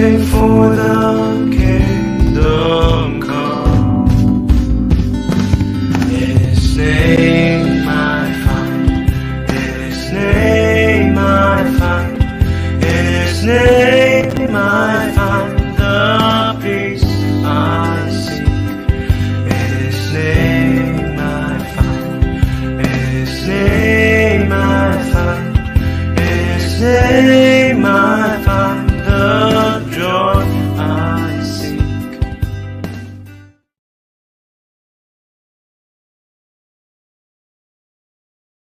waiting for the kingdom come. In His name I find, in His name I find, in His name I find the peace I seek. In His name I find, in His name I find, in His name I find the joy I seek.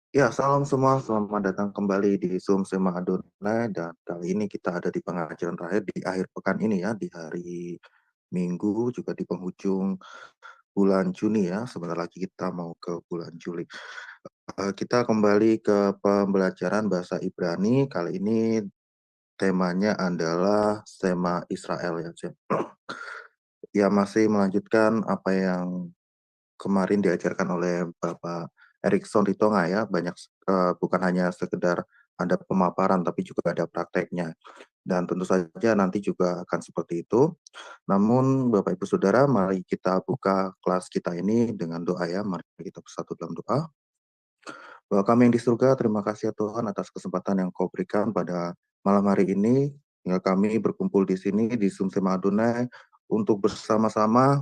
Ya, salam semua, selamat datang kembali di Zoom Sema Adonai, dan kali ini kita ada di pengajaran terakhir di akhir pekan ini ya, di hari Minggu, juga di penghujung bulan Juni ya, sebentar lagi kita mau ke bulan Juli. Kita kembali ke pembelajaran bahasa Ibrani, kali ini temanya adalah Sema Israel ya, Cem. Ya, masih melanjutkan apa yang kemarin diajarkan oleh Bapak Erikson Ritonga ya, banyak bukan hanya sekedar ada pemaparan tapi juga ada prakteknya. Dan tentu saja nanti juga akan seperti itu. Namun Bapak Ibu Saudara, mari kita buka kelas kita ini dengan doa ya. Mari kita bersatu dalam doa. Bapa kami yang di surga, terima kasih ya Tuhan atas kesempatan yang Kau berikan pada malam hari ini. Hingga kami berkumpul di sini di Zoom Sema Adonai untuk bersama-sama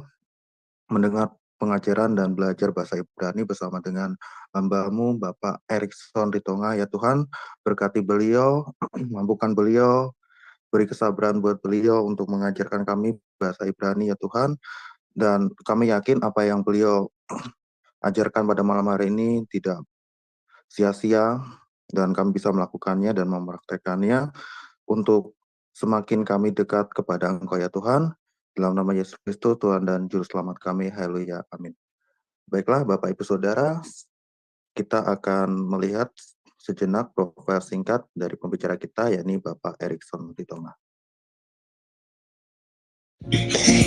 mendengar pengajaran dan belajar bahasa Ibrani bersama dengan hamba-Mu Bapak Erikson Ritonga. Ya Tuhan, berkati beliau, mampukan beliau, beri kesabaran buat beliau untuk mengajarkan kami bahasa Ibrani ya Tuhan. Dan kami yakin apa yang beliau ajarkan pada malam hari ini tidak sia-sia, dan kami bisa melakukannya dan mempraktekannya untuk semakin kami dekat kepada Engkau ya Tuhan. Dalam nama Yesus Kristus, Tuhan dan Juru Selamat kami. Haleluya. Amin. Baiklah Bapak Ibu Saudara, kita akan melihat sejenak profil singkat dari pembicara kita, yakni Bapak Erikson Ritonga.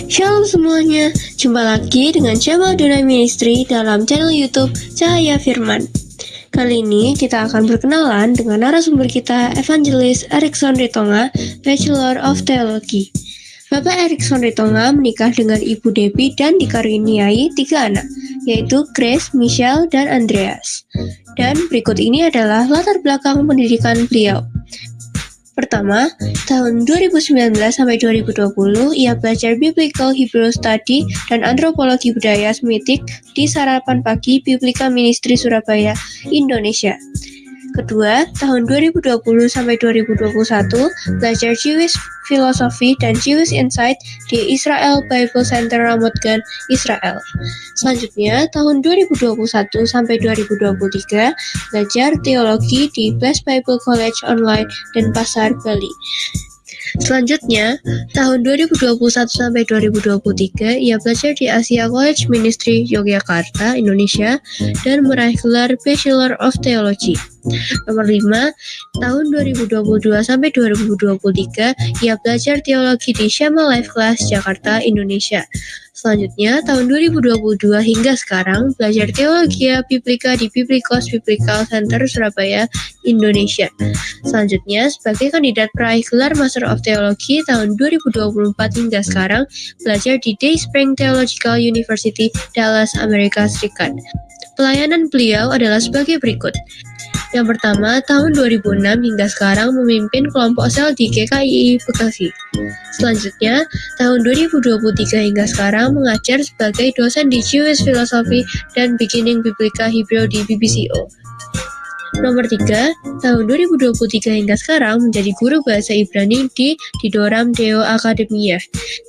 Shalom semuanya, jumpa lagi dengan Sema Adonai Ministry dalam channel YouTube Cahaya Firman. Kali ini kita akan berkenalan dengan narasumber kita, Evangelis Erikson Ritonga, Bachelor of Theology. Bapak Erikson Ritonga menikah dengan Ibu Debbie dan dikaruniai 3 anak, yaitu Grace, Michelle, dan Andreas. Dan berikut ini adalah latar belakang pendidikan beliau. Pertama, tahun 2019 sampai 2020, ia belajar Biblical Hebrew Study dan Antropologi Budaya Semitik di Sarapan Pagi Biblika Ministry Surabaya, Indonesia. Kedua, tahun 2020 sampai 2021, belajar Jewish Philosophy dan Jewish Insight di Israel Bible Center Ramat Gan, Israel. Selanjutnya, tahun 2021 sampai 2023, belajar teologi di Blessed Bible College Online dan Pasar Bali. Selanjutnya, tahun 2021 sampai 2023, ia belajar di Asia College Ministry Yogyakarta, Indonesia, dan meraih gelar Bachelor of Theology. Nomor 5, tahun 2022 sampai 2023, ia belajar teologi di Shema Life Class Jakarta, Indonesia. Selanjutnya, tahun 2022 hingga sekarang, belajar teologi Biblika di Biblikos Biblical Center Surabaya, Indonesia. Selanjutnya, sebagai kandidat peraih gelar Master of Theology tahun 2024 hingga sekarang, belajar di Dayspring Theological University, Dallas, Amerika Serikat. Pelayanan beliau adalah sebagai berikut. Yang pertama, tahun 2006 hingga sekarang memimpin kelompok sel di GKII Bekasi. Selanjutnya, tahun 2023 hingga sekarang mengajar sebagai dosen di Jewish Philosophy dan Beginning Biblica Hebrew di BBCO. Nomor 3, tahun 2023 hingga sekarang menjadi guru bahasa Ibrani di Didoram Deo Akademia.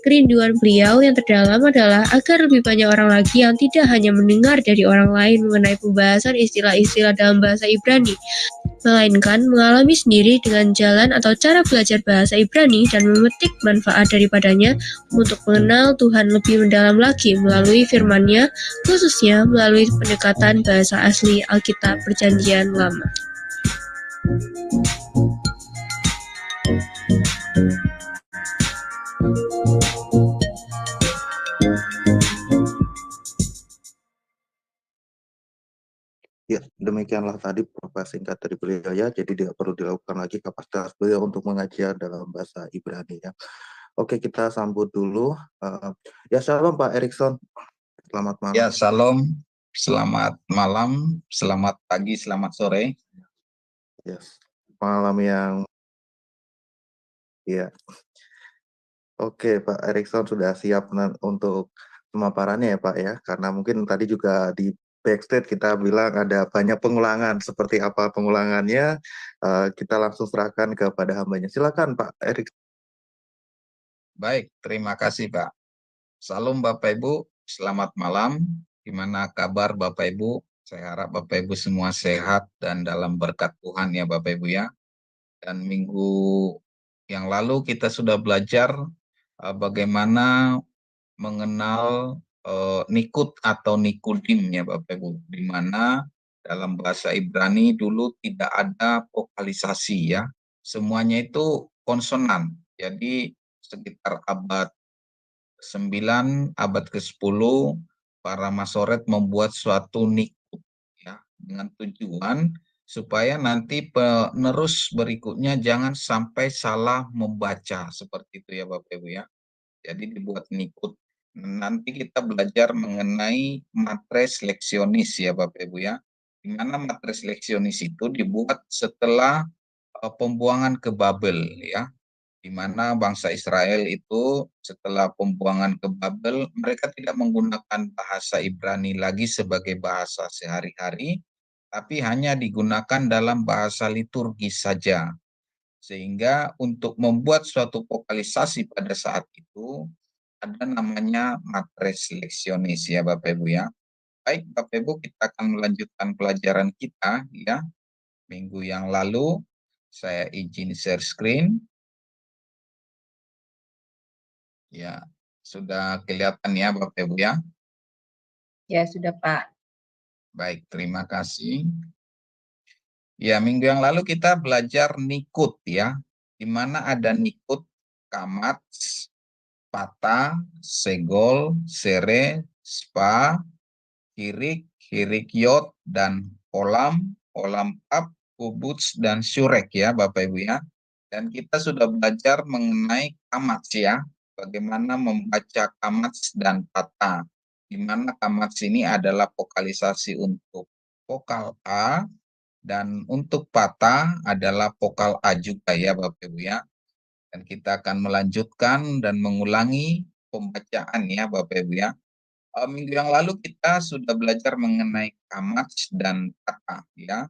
Kerinduan beliau yang terdalam adalah agar lebih banyak orang lagi yang tidak hanya mendengar dari orang lain mengenai pembahasan istilah-istilah dalam bahasa Ibrani, melainkan mengalami sendiri dengan jalan atau cara belajar bahasa Ibrani dan memetik manfaat daripadanya untuk mengenal Tuhan lebih mendalam lagi melalui firman-Nya, khususnya melalui pendekatan bahasa asli Alkitab Perjanjian Lama. Ya, demikianlah tadi profil singkat dari beliau ya, jadi tidak perlu dilakukan lagi kapasitas beliau untuk mengajar dalam bahasa Ibrani ya. Oke, kita sambut dulu. Ya, shalom Pak Erikson. Selamat malam. Ya, salam. Selamat malam, selamat pagi, selamat sore. Yes. Malam yang ya. Oke, Pak Erikson sudah siap untuk pemaparannya ya, Pak ya. Karena mungkin tadi juga di backstage kita bilang ada banyak pengulangan. Seperti apa pengulangannya? Kita langsung serahkan kepada hambanya. Silakan Pak Erikson. Baik, terima kasih Pak. Salam Bapak Ibu, selamat malam. Gimana kabar Bapak Ibu? Saya harap Bapak Ibu semua sehat dan dalam berkat Tuhan ya Bapak Ibu ya. Dan minggu yang lalu kita sudah belajar bagaimana mengenal Nikut atau Nikodim ya Bapak Ibu, di mana dalam bahasa Ibrani dulu tidak ada vokalisasi ya, semuanya itu konsonan. Jadi sekitar abad 9, abad ke-10, para Masoret membuat suatu Nikut ya, dengan tujuan supaya nanti penerus berikutnya jangan sampai salah membaca, seperti itu ya Bapak Ibu ya. Jadi dibuat Nikut. Nanti kita belajar mengenai matres leksionis ya Bapak Ibu ya. Di mana matres leksionis itu dibuat setelah pembuangan ke Babel ya. Di mana bangsa Israel itu setelah pembuangan ke Babel, mereka tidak menggunakan bahasa Ibrani lagi sebagai bahasa sehari-hari, tapi hanya digunakan dalam bahasa liturgis saja. Sehingga untuk membuat suatu vokalisasi pada saat itu, ada namanya matres leksionis ya Bapak Ibu ya. Baik Bapak Ibu, kita akan melanjutkan pelajaran kita ya. Minggu yang lalu saya izin share screen. Ya, sudah kelihatan ya Bapak Ibu ya. Ya, sudah Pak. Baik, terima kasih. Ya, minggu yang lalu kita belajar Nikut ya. Di mana ada Nikut, Kamats, Pata, Segol, Sere, Spa, Hirik, Hirikyot, dan Olam, Olampap, Kubuts, dan Syurek ya Bapak Ibu ya. Dan kita sudah belajar mengenai kamats ya, bagaimana membaca kamats dan pata. Di mana kamats ini adalah vokalisasi untuk vokal A, dan untuk pata adalah vokal A juga ya Bapak Ibu ya. Dan kita akan melanjutkan dan mengulangi pembacaan ya Bapak Ibu ya. Minggu yang lalu kita sudah belajar mengenai kamats dan kata ya.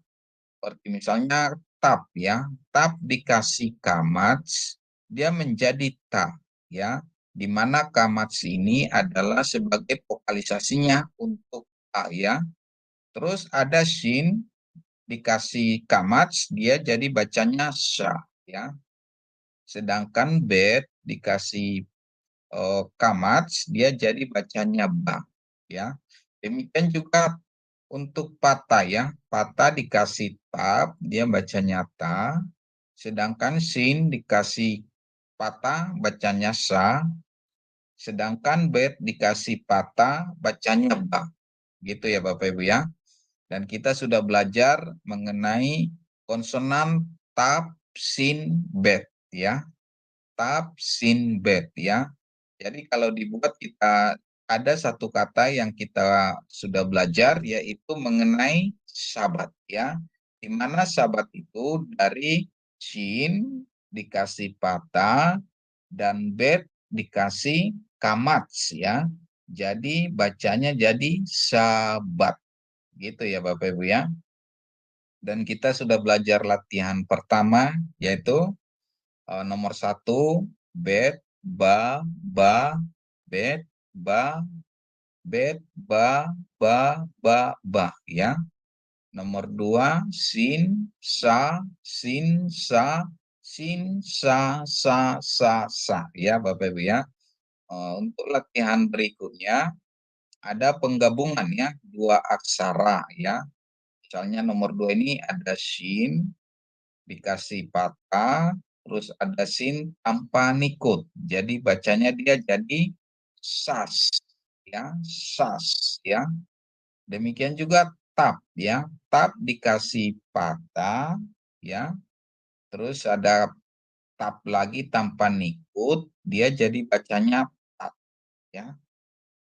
Seperti misalnya tap ya. Tap dikasih kamats, dia menjadi ta ya. Di mana kamats ini adalah sebagai vokalisasinya untuk a ya. Terus ada shin dikasih kamats, dia jadi bacanya sya ya. Sedangkan bet dikasih kamats, dia jadi bacanya ba ya. Demikian juga untuk pata ya, pata dikasih tab, dia bacanya ta. Sedangkan sin dikasih pata, bacanya sa. Sedangkan bet dikasih pata, bacanya ba. Gitu ya Bapak Ibu ya. Dan kita sudah belajar mengenai konsonan tab, sin, bet ya. Tab, sin, bet ya. Jadi kalau dibuat kita ada satu kata yang kita sudah belajar yaitu mengenai sabat ya. Di mana sabat itu dari shin dikasih pata dan bet dikasih kamats ya. Jadi bacanya jadi sabat. Gitu ya Bapak Ibu ya. Dan kita sudah belajar latihan pertama yaitu nomor 1 bet ba bet ba ba ya. Nomor 2 sin sa sa ya Bapak Ibu ya. Untuk latihan berikutnya ada penggabungan ya, dua aksara ya. Misalnya nomor 2 ini ada sin dikasih patah, terus ada sin tanpa nikut. Jadi bacanya dia jadi sas ya, sas ya. Demikian juga tap ya. Tap dikasih patah ya. Terus ada tap lagi tanpa nikut, dia jadi bacanya tap, ya.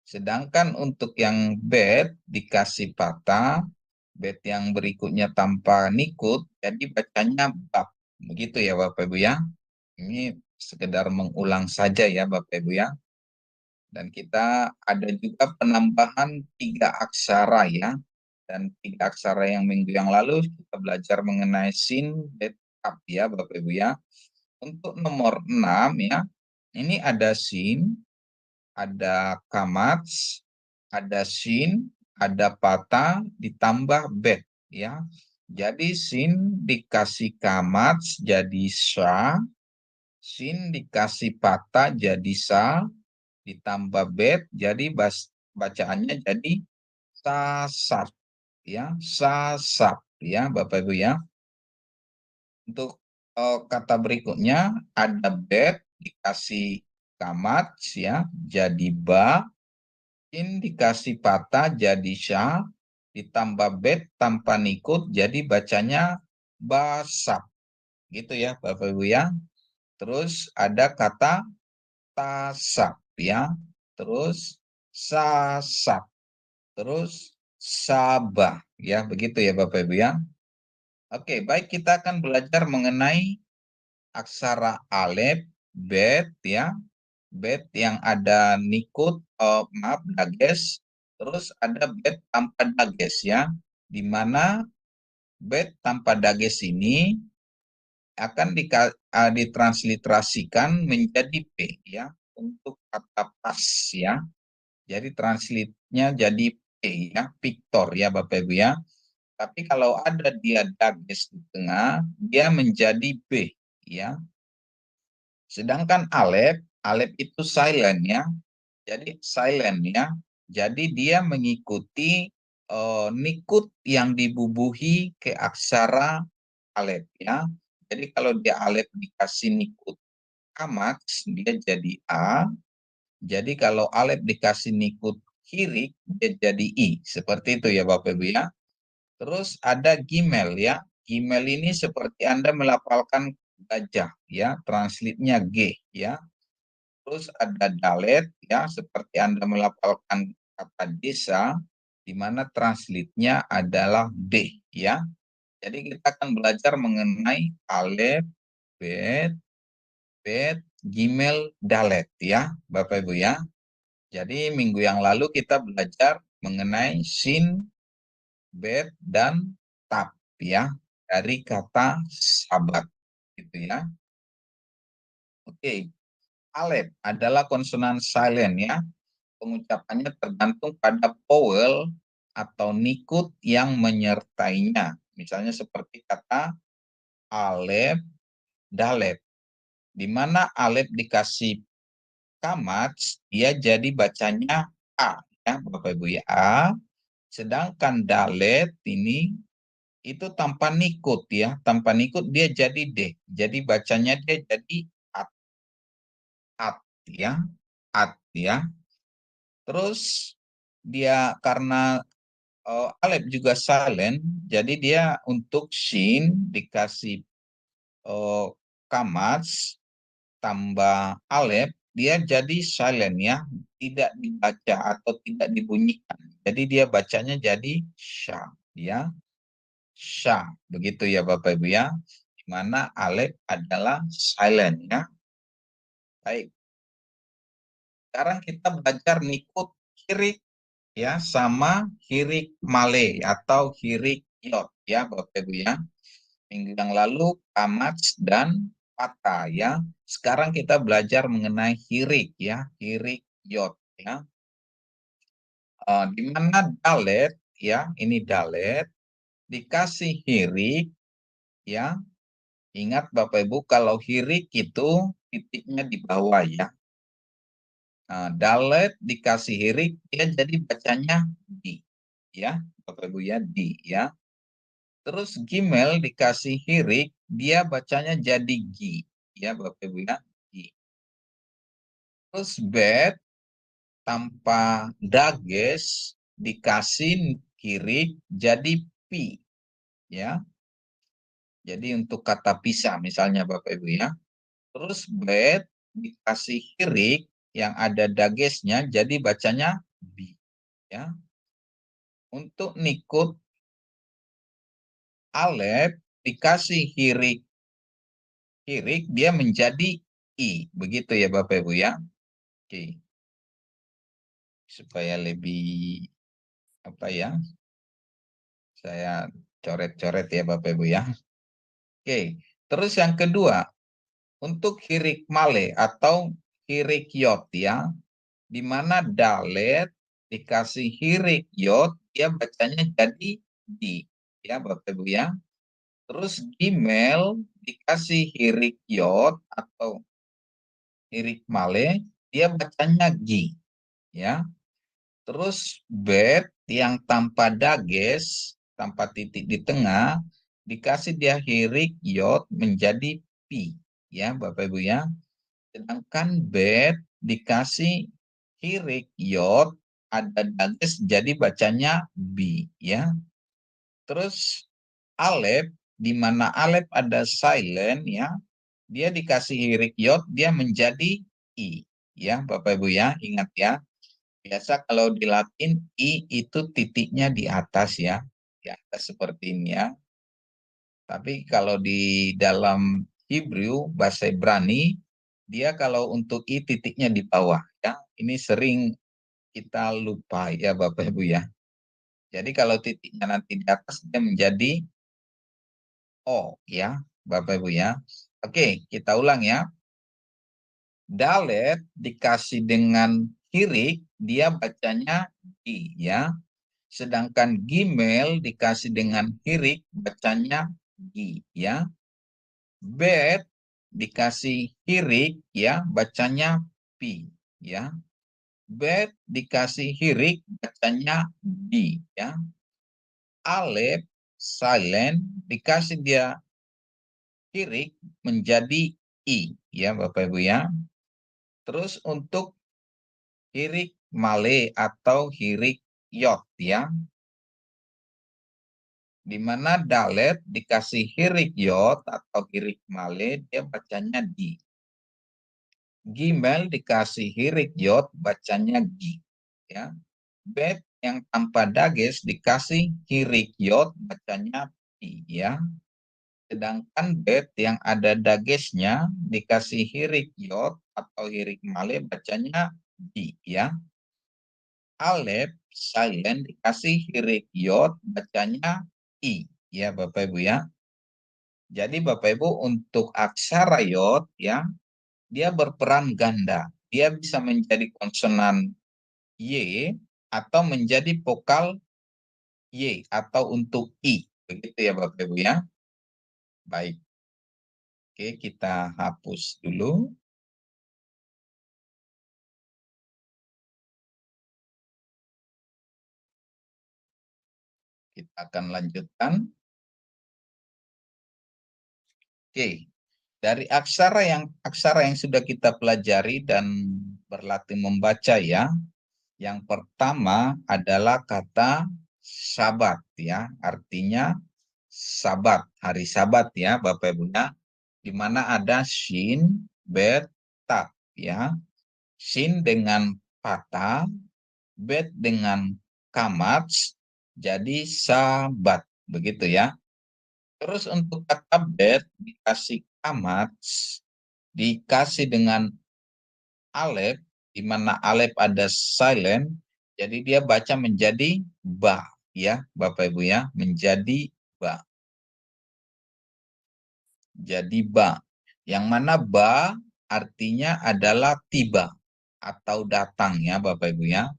Sedangkan untuk yang bet dikasih patah, bet yang berikutnya tanpa nikut, jadi bacanya bab. Begitu ya Bapak Ibu ya. Ini sekedar mengulang saja ya Bapak Ibu ya. Dan kita ada juga penambahan 3 aksara ya. Dan 3 aksara yang minggu yang lalu kita belajar mengenai sin, bet, tap ya Bapak Ibu ya. Untuk nomor 6 ya, ini ada sin, ada kamats, ada sin, ada patah, ditambah bet ya. Jadi sin dikasih kamats jadi sya, sin dikasih patah jadi sa, ditambah bet jadi bacaannya jadi sasap ya, sasap ya Bapak Ibu ya. Untuk kata berikutnya ada bet dikasih kamats ya jadi ba, sin dikasih patah jadi sya, ditambah bet tanpa nikut jadi bacanya basap. Gitu ya Bapak Ibu ya. Terus ada kata tasap ya. Terus sasap. Terus sabah ya, begitu ya Bapak Ibu ya. Oke, baik, kita akan belajar mengenai aksara alef, bet ya. Bet yang ada nikut, dages, terus ada bet tanpa dages ya. Di mana bet tanpa dages ini akan ditransliterasikan menjadi P ya, untuk kata pas ya. Jadi translate-nya jadi P ya, Victor ya Bapak Ibu ya. Tapi kalau ada dia dages di tengah, dia menjadi B ya. Sedangkan alef, alef itu silent ya. Jadi silent ya. Jadi dia mengikuti nikut yang dibubuhi ke aksara alef ya. Jadi kalau dia alef dikasih nikut kamats, dia jadi A. Jadi kalau alef dikasih nikut hirik, dia jadi I. Seperti itu ya Bapak Ibu ya. Terus ada gimel ya. Gimel ini seperti Anda melafalkan gajah ya, translate-nya G ya. Terus ada dalet ya, seperti Anda melafalkan kata desa, di mana translate-nya adalah D ya. Jadi kita akan belajar mengenai alef, bet, gimel, dalet ya, Bapak Ibu ya. Jadi minggu yang lalu kita belajar mengenai sin, bet, dan tap ya, dari kata sabat gitu ya. Oke, alef adalah konsonan silent ya. Pengucapannya tergantung pada vowel atau nikut yang menyertainya. Misalnya seperti kata alef, dalet. Di mana alef dikasih kamats, dia jadi bacanya A ya Bapak Ibu ya, A. Sedangkan dalet ini itu tanpa nikut ya, tanpa nikut dia jadi D. Jadi bacanya dia jadi at ya, at ya. Terus dia karena alef juga silent, jadi dia untuk shin dikasih kamats tambah alef, dia jadi silent ya, tidak dibaca atau tidak dibunyikan. Jadi dia bacanya jadi sya ya, sya. Begitu ya Bapak Ibu ya. Di mana alef adalah silent ya. Baik. Sekarang kita belajar nikut hirik ya, sama hirik male atau hirik yot ya Bapak Ibu ya. Minggu yang lalu kamats dan patah ya. Sekarang kita belajar mengenai hirik ya, hirik yot ya. Di mana dalet ya, ini dalet dikasih hirik ya. Ingat Bapak Ibu, kalau hirik itu titiknya di bawah ya. Nah, dalet dikasih hirik, dia jadi bacanya di ya, Bapak Ibu ya, di ya. Terus gimel dikasih hirik, dia bacanya jadi gi ya Bapak Ibu ya, gi. Terus bet tanpa dages dikasih hirik jadi pi ya. Jadi untuk kata pisah misalnya Bapak Ibu ya. Terus bet dikasih hirik yang ada dagesnya, jadi bacanya bi. Ya. Untuk nikut alef dikasih hirik dia menjadi i. Begitu ya Bapak Ibu ya. Oke. Supaya lebih apa ya? Saya coret-coret ya Bapak Ibu ya. Oke. Terus yang kedua, untuk hirik male atau hirik yot ya, di mana dalet dikasih hirik yot, dia bacanya jadi di. Ya Bapak Ibu ya. Terus gimel dikasih hirik yot atau hirik male, dia bacanya gi. Ya. Terus bet yang tanpa dages, tanpa titik di tengah, dikasih dia hirik yot menjadi pi. Ya Bapak Ibu ya. Sedangkan bet dikasih hirik yot ada dages jadi bacanya bi. Ya. Terus alef, di mana alef ada silent ya, dia dikasih hirik yot, dia menjadi i. Ya Bapak Ibu ya, ingat ya. Biasa kalau di Latin, i itu titiknya di atas ya. Di atas seperti ini ya. Tapi kalau di dalam Hebrew, bahasa Ibrani, dia kalau untuk i titiknya di bawah. Ya. Ini sering kita lupa ya Bapak Ibu ya. Jadi kalau titiknya nanti di atas, dia menjadi o ya Bapak Ibu ya. Oke, kita ulang ya. Dalet dikasih dengan hirik, dia bacanya di ya. Sedangkan gimel dikasih dengan hirik, bacanya gi ya. Bet dikasih hirik ya, bacanya pi ya. Bet dikasih hirik, bacanya di ya. Alef silent dikasih dia hirik menjadi i ya Bapak Ibu ya. Terus untuk hirik male atau hirik yot ya, di mana dalet dikasih hirik yot atau hirik male, dia bacanya di. Gimel dikasih hirik yot, bacanya gi. Ya. Bet yang tanpa dages dikasih hirik yot, bacanya pi. Ya. Sedangkan bet yang ada dagesnya dikasih hirik yot atau hirik male, bacanya di. Ya. Alef silent dikasih hirik yot, bacanya i ya Bapak Ibu ya. Jadi Bapak Ibu untuk aksara yot ya, dia berperan ganda. Dia bisa menjadi konsonan y atau menjadi vokal y atau untuk i. Begitu ya Bapak Ibu ya. Baik. Oke, kita hapus dulu. Kita akan lanjutkan. Oke, dari aksara yang sudah kita pelajari dan berlatih membaca ya. Yang pertama adalah kata sabat ya, artinya sabat, hari sabat ya Bapak Ibu ya. Di mana ada shin, bet, ta ya. Shin dengan patah, bet dengan kamats, jadi sabat begitu ya. Terus untuk kata bet dikasih kamats, dikasih dengan alef, di mana alef ada silent, jadi dia baca menjadi ba ya Bapak Ibu ya, menjadi ba. Jadi ba. Yang mana ba artinya adalah tiba atau datang ya Bapak Ibu ya.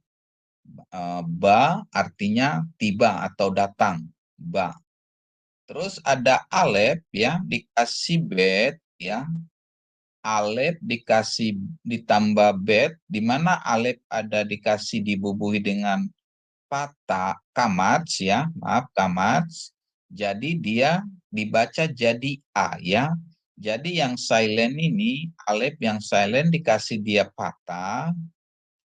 Ba artinya tiba atau datang, ba. Terus ada alef ya, dikasih bet ya. Alef dikasih ditambah bet, di mana alef ada dikasih dibubuhi dengan patah kamats ya, maaf kamats. Jadi dia dibaca jadi a ya. Jadi yang silent ini, alef yang silent dikasih dia patah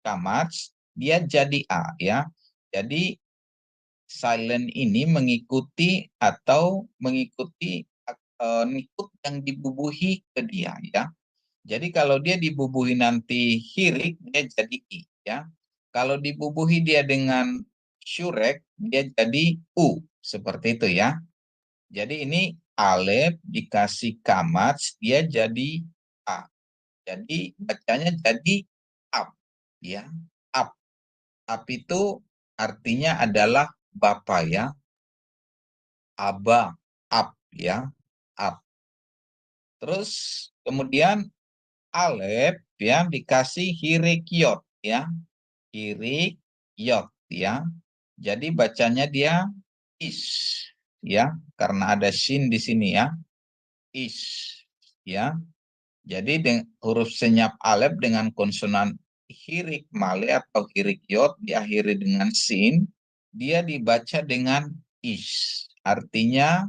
kamats, dia jadi a ya. Jadi silent ini mengikuti atau mengikuti nikut yang dibubuhi ke dia ya. Jadi kalau dia dibubuhi nanti hirik, dia jadi i, ya. Kalau dibubuhi dia dengan syurek, dia jadi u, seperti itu ya. Jadi ini alef dikasih kamats, dia jadi a. Jadi bacanya jadi up, ya. Up. Up itu artinya adalah bapak ya. Aba, up ya. Up. Terus kemudian alef ya dikasih hirikyot ya. Hirikyot ya. Jadi bacanya dia is ya, karena ada shin di sini ya. Is ya. Jadi huruf senyap alef dengan konsonan hirik male atau hirik yod diakhiri dengan sin, dia dibaca dengan is. Artinya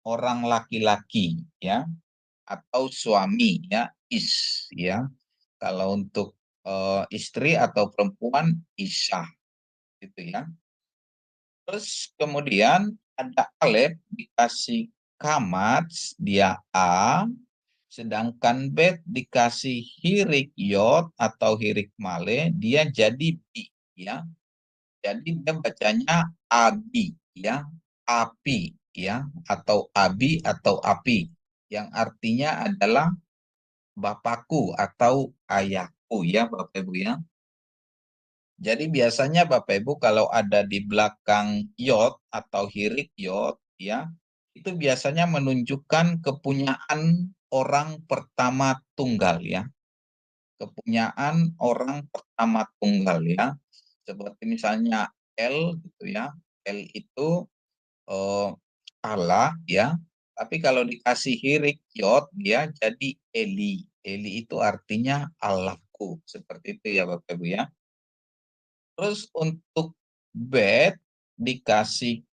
orang laki-laki ya, atau suami ya, is ya. Kalau untuk istri atau perempuan isya gitu ya. Terus kemudian ada alef dikasih kamats, dia a. Sedangkan bet dikasih hirik yod atau hirik male, dia jadi bi ya. Jadi dia bacanya abi ya, api ya, atau abi atau api, yang artinya adalah bapakku atau ayahku ya Bapak Ibu ya. Jadi biasanya Bapak Ibu kalau ada di belakang yod atau hirik yod ya, itu biasanya menunjukkan kepunyaan orang pertama tunggal ya. Kepunyaan orang pertama tunggal ya. Seperti misalnya L gitu ya. L itu Allah ya. Tapi kalau dikasih hirik yod dia jadi Eli. Eli itu artinya Allahku. Seperti itu ya Bapak Ibu ya. Terus untuk bet dikasih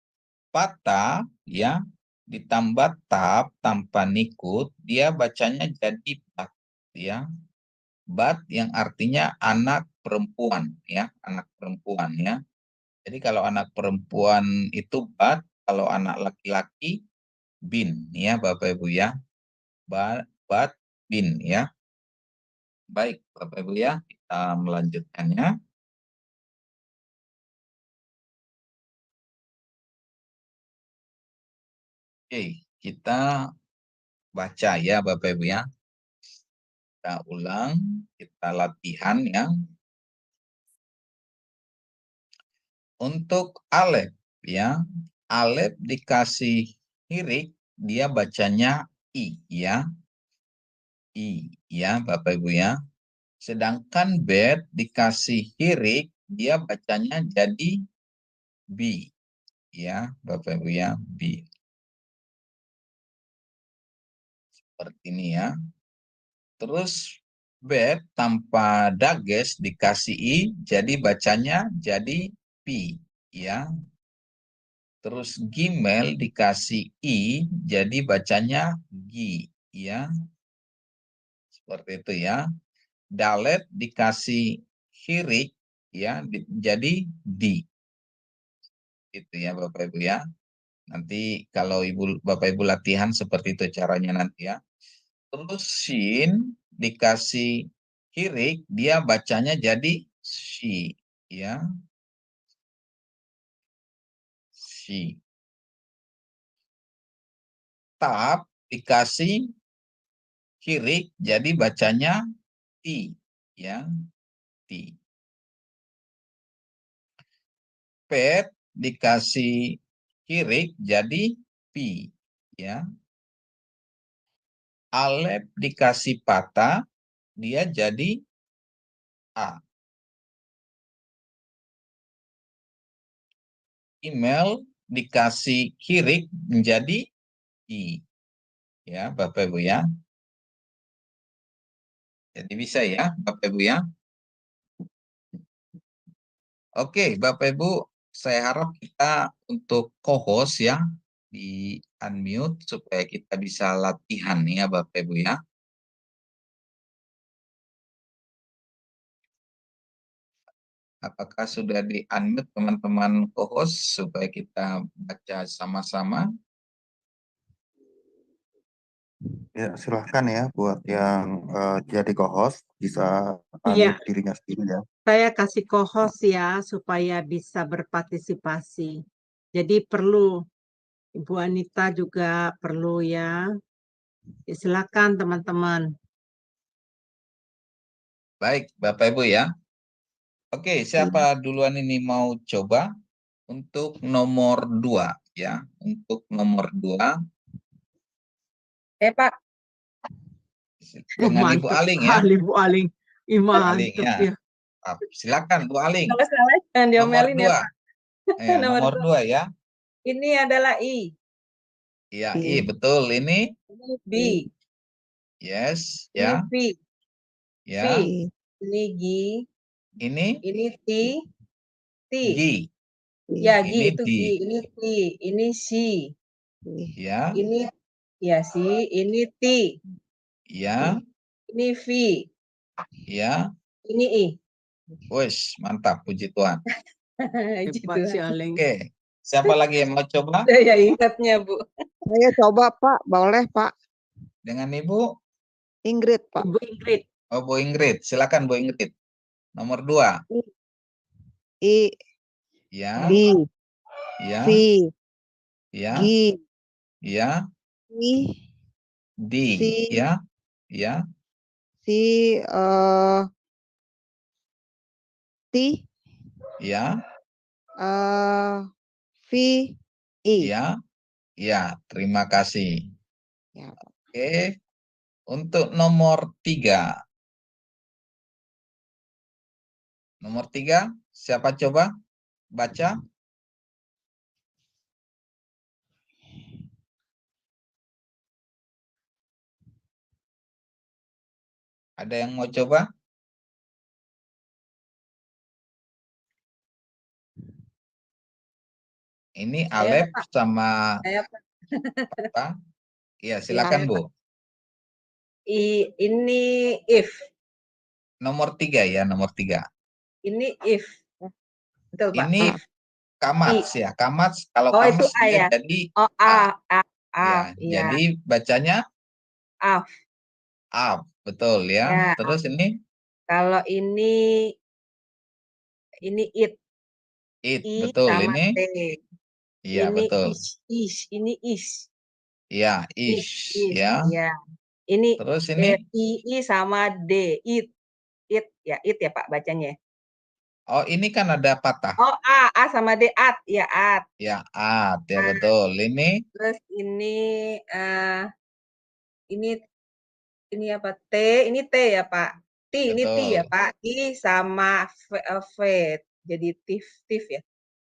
patah ya, ditambah tab tanpa nikut, dia bacanya jadi bat ya. Bat yang artinya anak perempuan ya, anak perempuan ya. Jadi kalau anak perempuan itu bat, kalau anak laki-laki bin ya Bapak Ibu ya. Bat bin ya. Baik Bapak Ibu ya, kita melanjutkannya. Oke, kita baca ya Bapak Ibu ya. Kita ulang, kita latihan ya. Untuk alef ya, alef dikasih hirik, dia bacanya i ya. I ya Bapak Ibu ya. Sedangkan bet dikasih hirik, dia bacanya jadi bi ya Bapak Ibu ya, bi. Seperti ini ya. Terus bet tanpa dages dikasih i, jadi bacanya jadi pi ya. Terus gimel dikasih i, jadi bacanya gi ya. Seperti itu ya. Dalet dikasih hirik ya, jadi di. Itu ya Bapak Ibu ya. Nanti kalau Bapak Ibu latihan seperti itu caranya nanti ya. Terus shin dikasih hirik, dia bacanya jadi si ya. Si. Tab dikasih hirik, jadi bacanya ti ya. Ti. Pet dikasih hirik jadi pi ya. Alef dikasih patah, dia jadi a. Email dikasih hirik menjadi i. Ya, Bapak Ibu ya. Jadi bisa ya, Bapak Ibu ya. Oke, Bapak Ibu, saya harap kita untuk co-host ya, di unmute supaya kita bisa latihan ya Bapak Ibu ya. Apakah sudah di unmute teman-teman co-host supaya kita baca sama-sama? Ya, silahkan ya buat yang jadi co-host bisa Iya, unmute dirinya sendiri ya. saya kasih co-host ya supaya bisa berpartisipasi. Jadi perlu Ibu Anita juga perlu ya. Ya, silakan teman-teman. Baik, Bapak Ibu ya. Oke, siapa duluan ini mau coba untuk nomor 2 ya. Untuk nomor 2 Pak. dengan Ibu Mantap Aling ya. sekali Bu Aling. Ih, Bu Aling mantap ya. ya. Silakan Bu Aling. Kalau salah jangan Nomor diomelin ya 2. Pak. Ya, Nomor nomor 2 ya. Ini adalah I. Iya, I betul. Ini Ini B. yes Ini ya. V. V. Ya. Ini G. Ini Ini T. T. G. Ya, G Ini itu D. G. Ini T. Ini C. Ya. Ini ya C. Ini T. Ya. Ini V. Ya. Ini I. Wes, mantap, puji Tuhan. Hebat si Aling. Oke, siapa lagi yang mau coba? Saya ingatnya Bu. Saya coba Pak, boleh Pak? Dengan Ibu? Ingrid Pak. Ibu Ingrid. Oh, Bu Ingrid, silakan Bu Ingrid. Nomor 2. I, Ya. B, Ya. V, Ya. G, Ya. I, D. C, Ya. Ya. C, T, Ya. V, I. Ya. Ya, terima kasih. Ya. Oke. Untuk nomor 3. Nomor 3, siapa coba baca? Ada yang mau coba? Ini Alep sama Saya apa? Iya, silakan Bu. ini if. Nomor 3 ya, nomor 3. Ini if. Betul Pak. Ini If. kamats ya, kamats. Kalau Oh, itu kamats A dia ya? jadi Oh, A. ya, Ya. jadi bacanya Af. up, betul ya. Ya. Terus ini Kalau ini it. it, I betul sama ini. T. Iya, Ini betul. Ini is. Iya, ish ya. Ya. Ini Terus ini I sama D. It ya Pak bacanya. oh, ini kan ada patah. Oh, A sama D, at. Ya, at. Ya, at ya betul. Ini Terus ini apa? T, ini T ya Pak. Ini T ya betul. Pak. I sama V. Jadi tif ya.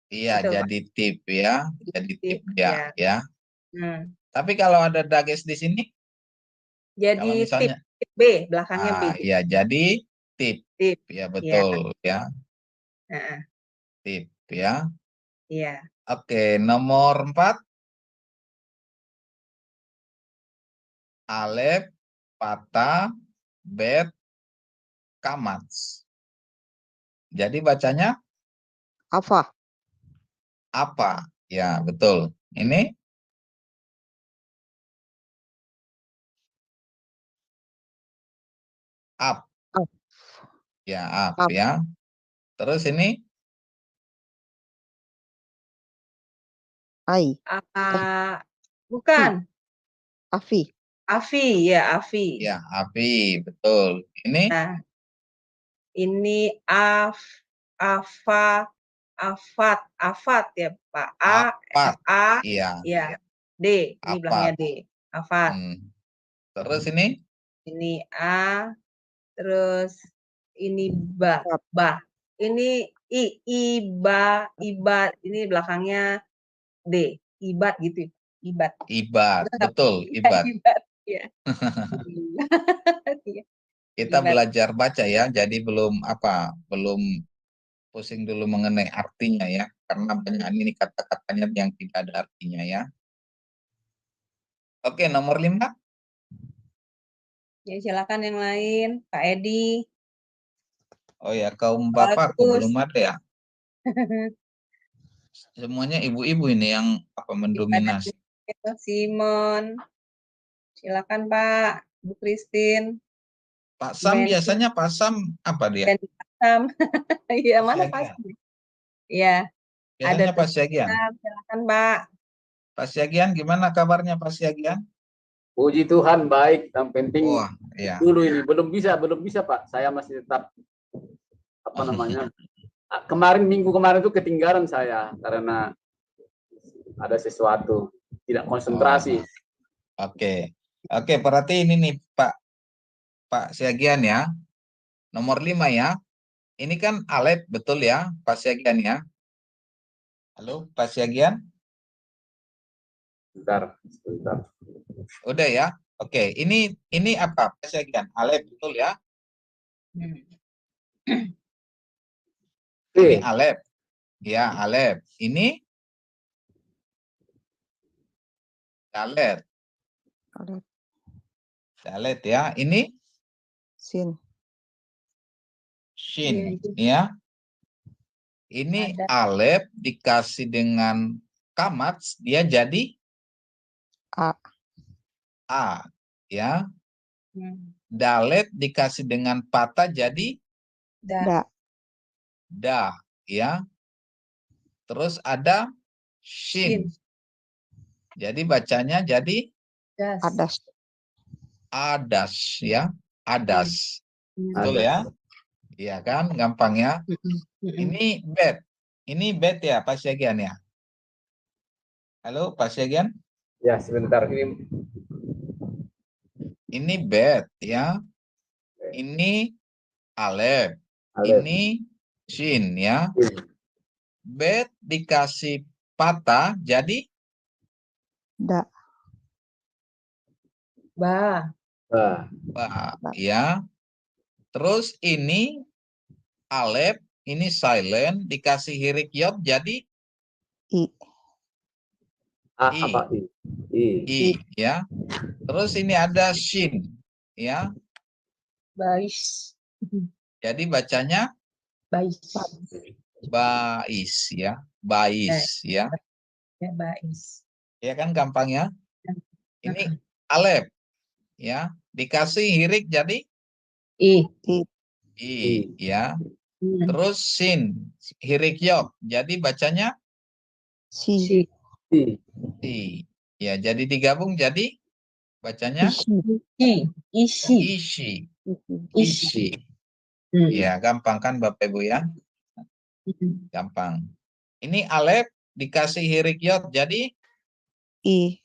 Iya, Betul, Pak. jadi tip ya. Jadi tip ya, ya. Tapi kalau ada dages di sini, kalau Jadi misalnya tip B, belakangnya B. ya jadi tip. Tip. Ya betul ya. Tip ya. Iya. Oke, nomor 4. Alep, patah, bet, kamats. Jadi bacanya Apa? apa? Ya, betul. Ini up. Up. Ya, up Up. ya. Terus ini I. Bukan. Afi. Afi, ya Afi. ya, api, betul. Ini Nah, ini afat ya Pak. Afat. A, Iya. ya. D, ini belakangnya D. Afat. Terus ini? Ini A, terus ini ba. Ini ibat, ini belakangnya D. Ibat gitu. Ibat, Betul, ibat. Ibat, ya. Kita belajar baca ya, jadi belum pusing dulu mengenai artinya ya, karena banyak ini kata-katanya yang tidak ada artinya ya. Oke, nomor 5. Ya, silakan yang lain, Pak Edi. Oh ya, kaum bapak belum ada ya. Semuanya ibu-ibu ini yang mendominasi. Simon. Silakan Pak, Bu Christine. Pak Sam Ganti. biasanya Pak Sam apa dia? Ganti Pak Sam. Iya, mana Pak Siagian. Sam? Iya, ada Biasanya tuh. Pak Siagian. Silakan Pak. Pak Siagian gimana kabarnya Pak Siagian? Puji Tuhan baik, yang penting Wah, ya. dulu ini belum bisa Pak. Saya masih tetap apa namanya? Minggu kemarin itu ketinggalan saya karena ada sesuatu, tidak konsentrasi. Oke, berarti ini nih Pak Siagian ya. Nomor 5 ya. Ini kan Alep betul ya, Pak Siagian ya. Halo, Pak Siagian? Sebentar. Udah ya. Oke, ini apa Pak Siagian? Alep betul ya? Ini Alep. Ya, Alep. Ini Dalet. Dalet ya. Ini Sin. Shin ya. Ini Alep dikasih dengan kamats dia jadi A ya. Dalet dikasih dengan patah jadi Da ya. Terus ada Shin. Jadi bacanya jadi Adas ya. Adas. Betul ya? Iya kan, gampang ya. Ini bed. Ini bed ya Pak Siagian ya. Halo Pak Siagian? Ya, sebentar Ini bed ya. Ini Alep. Ini Shin ya. Bed dikasih patah jadi Ba ya. Terus ini Alep, ini silent dikasih hirik yod jadi I ya. Terus ini ada Shin ya. Bais. Jadi bacanya Bais ya. Bais ya. Ya, Bais. Ya kan gampang ya. Ini Alep ya, dikasih hirik jadi I ya. Terus Shin hirik yod jadi bacanya Si ya, jadi digabung jadi bacanya Ishi. Ya, gampang kan Bapak Ibu ya? Gampang. Ini Alep dikasih hirik yod jadi I.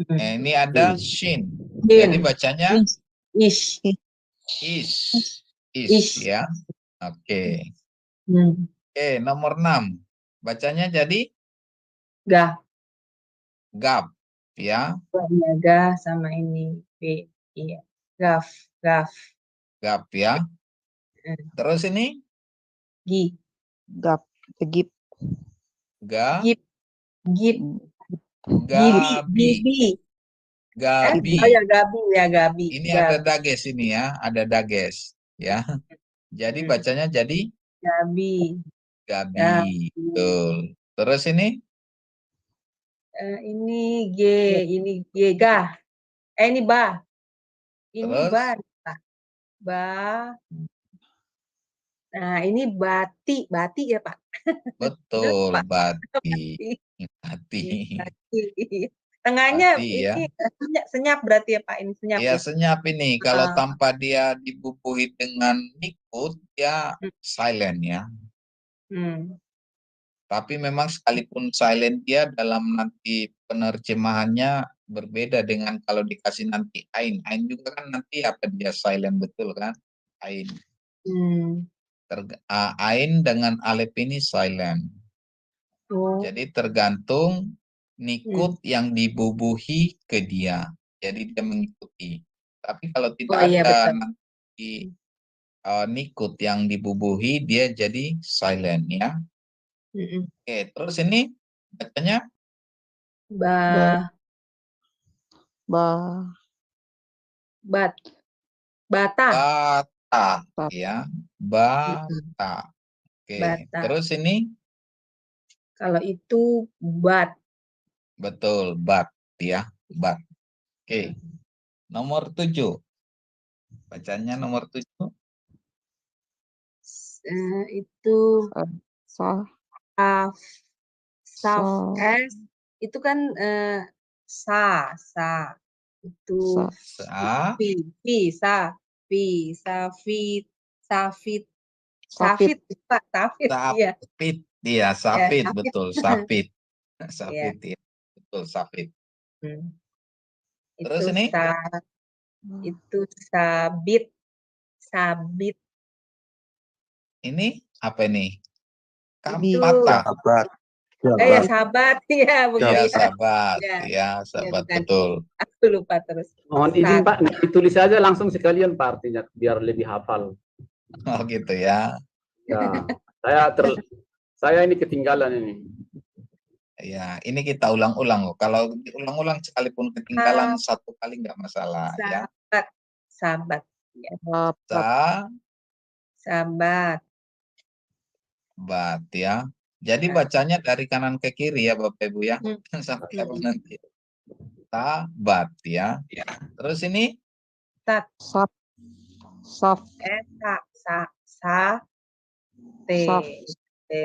Ini ada Shin. Jadi bacanya Is ya. Oke. Oke, nomor 6. Bacanya jadi Gap ya. Ga sama ini B. Iya. Gap ya. Terus ini Gip. Gabi. Oh ya, Gabi. Ini ada dages ini ya, ada dages ya. Jadi bacanya jadi Gabi. Betul. Terus ini ini G, ini Ga. Ini Ba. Ini terus? Ba. Nah, ini Bati ya, Pak. Betul, Bati. Tengahnya Bati, ini ya. senyap berarti ya, Pak. Ini senyap. Ya, senyap ini. Kalau tanpa dia dibubuhi dengan nikut, ya silent ya. Tapi memang sekalipun silent dia dalam nanti penerjemahannya berbeda dengan kalau dikasih nanti ain. Ain juga kan nanti apa dia silent betul kan? Ain. Ain dengan alif ini silent. Jadi tergantung nikut yang dibubuhi ke dia. Jadi dia mengikuti. Tapi kalau tidak ada nanti nikut yang dibubuhi, dia jadi silent ya. Oke, terus ini bacanya Bata ya. Bata. Oke, terus ini kalau itu bat. Betul, bat ya, bat. Oke. Nomor 7. Bacanya nomor 7. Itu Sa, saf, saf sa, s itu kan sa itu sa, Sa, fi safit safit safit, safit Pak safit iya sapit. Iya, ya sapit, safit betul, sapit. ya Sapit, ya. Betul, sapit. Hmm. Terus itu ini? itu sabit sabit Ini apa ini? itu Patah. Sahabat. ya Sahabat. sahabat ya bukan Iya, ya sahabat. ya Iya, ya sahabat, bukan betul. aku lupa terus Mohon izin Pak, ditulis saja langsung sekalian Pak artinya biar lebih hafal. Oh, gitu ya. Ya, saya ini ketinggalan ini. Ya, ini kita ulang-ulang kok. Kalau diulang-ulang sekalipun ketinggalan satu kali nggak masalah ya. sahabat sahabat ya sahabat, sahabat Sahabat ya. Jadi bacanya dari kanan ke kiri ya Bapak Ibu ya. Hmm. Sampai apa nanti? Sahabat ya. Terus ini tat saf, saf, sa te saf, te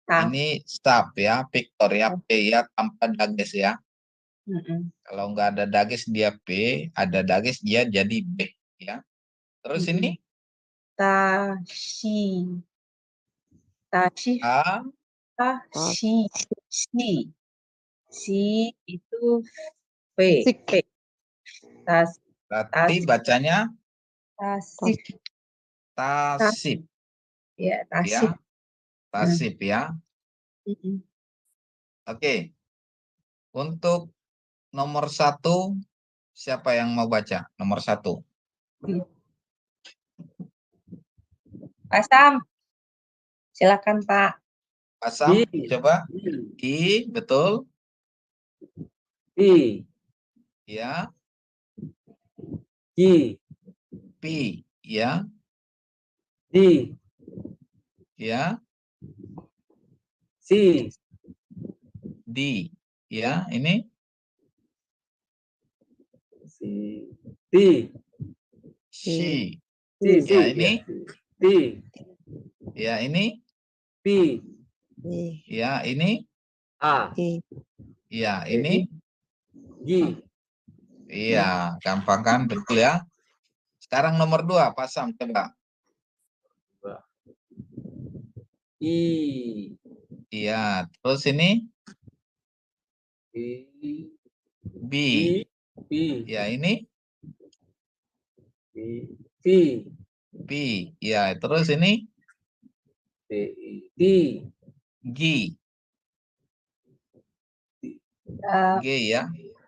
ta ini staf ya, Victor ya, P ya tanpa dages ya. Mm-mm. Kalau nggak ada dages dia P, ada dages dia jadi B ya. Terus ini tashi tashi A, tashi si itu p sik, p tas berarti bacanya tasik tasip ya ya, tasik tasip ya. Mm-mm. Oke. Untuk nomor 1, siapa yang mau baca? Nomor 1. Pak Sam silakan Pak Pasang, I. coba. I, betul. I, Ya. I, Pi, ya. D, Ya. C, Di, ya. Ini C, D, si. C, C, Ya, ini. D, Ya, ini. P, i, Ya, ini. A, i, Ya, ini. G, Iya, gampang kan? Betul ya. Sekarang nomor 2, Pak Sam, coba. I, Iya, terus ini I, B. B, P, Ya, ini P, P, P. Ya, terus ini T, T, G. Eh, G ya.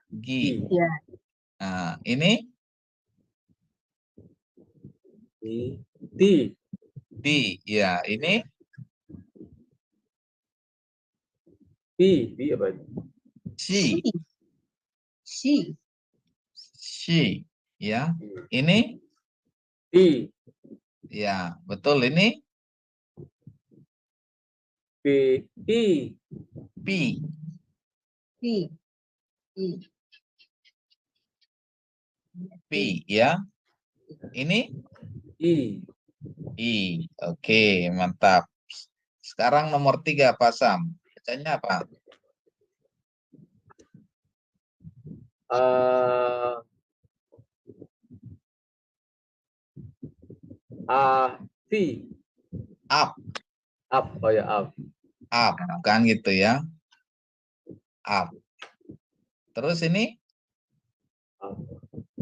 G. ya Nah, ini T, T, B. Ya, ini P, P apa itu? C. si C. Ya. Ini T, ya, betul ini P, I, P. si i P ya. Ini I, I. Oke, mantap. Sekarang nomor 3, Pak Sam. Bacanya apa? A, V, Up. up, oh ya up, Up. Kan gitu ya. Up. Terus ini T,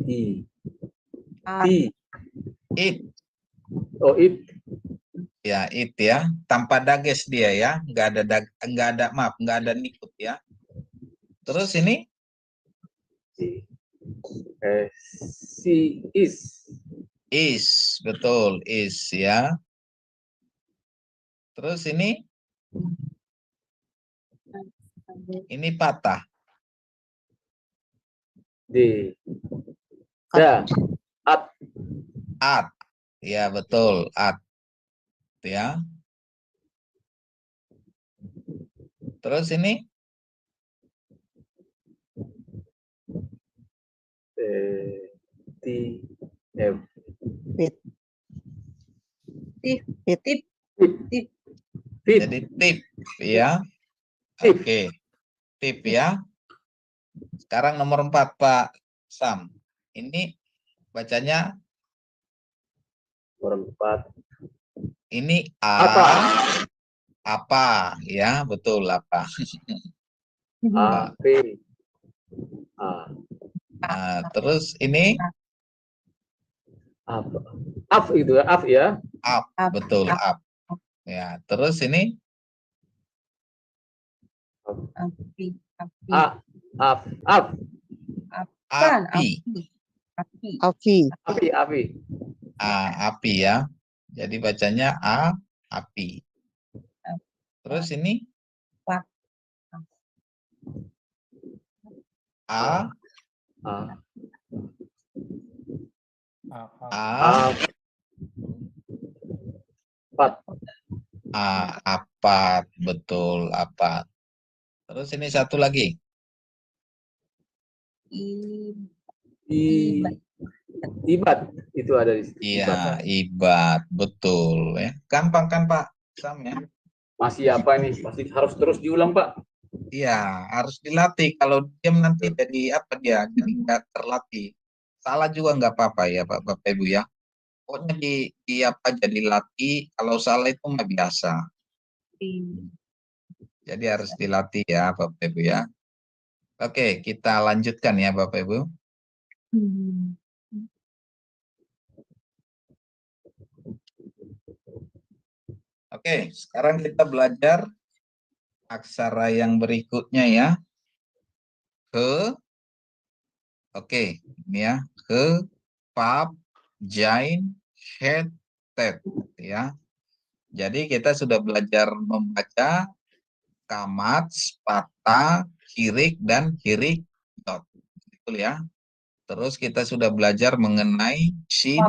I, A, T, it. oh it, Ya, it ya. Tanpa dages dia ya. Nggak ada nikut ya. Terus ini C, is, betul, is ya. Terus ini patah. D, da, at, At. Ya, betul, at. Ya. Terus ini T F Fit. Tip, Fit. tip, tip tip. tip Jadi tip ya. Tip. Oke. Tip ya. Sekarang nomor 4 Pak Sam. Ini bacanya nomor 4 ini apa apa ya, betul apa. A P A Nah, terus ini apa af itu ya, af ya. up, betul up. Ya, terus ini Api, api, A af af Bukan, api. api. Api. api Api ya. Jadi bacanya api. Terus ini Pak. A Pat apat, betul apat. Terus ini satu lagi. Ibat itu ada di situ. Iya, ibat, betul ya. Gampang kan Pak Sam ya? Masih apa nih? Masih harus terus diulang Pak. Iya, harus dilatih. Kalau diam nanti jadi apa dia? Jadi nggak terlatih. Salah juga nggak apa-apa ya Pak Bapak Ibu ya. Pokoknya di apa jadi latih. Kalau salah itu nggak biasa. Jadi harus dilatih ya Bapak Ibu ya. Oke, kita lanjutkan ya Bapak Ibu. Oke, sekarang kita belajar aksara yang berikutnya ya. Oke, ini ya. Pap, jain, het, tet ya. Jadi kita sudah belajar membaca kamat, patah, hirik, dan hirik dot. Betul ya. Terus kita sudah belajar mengenai shin,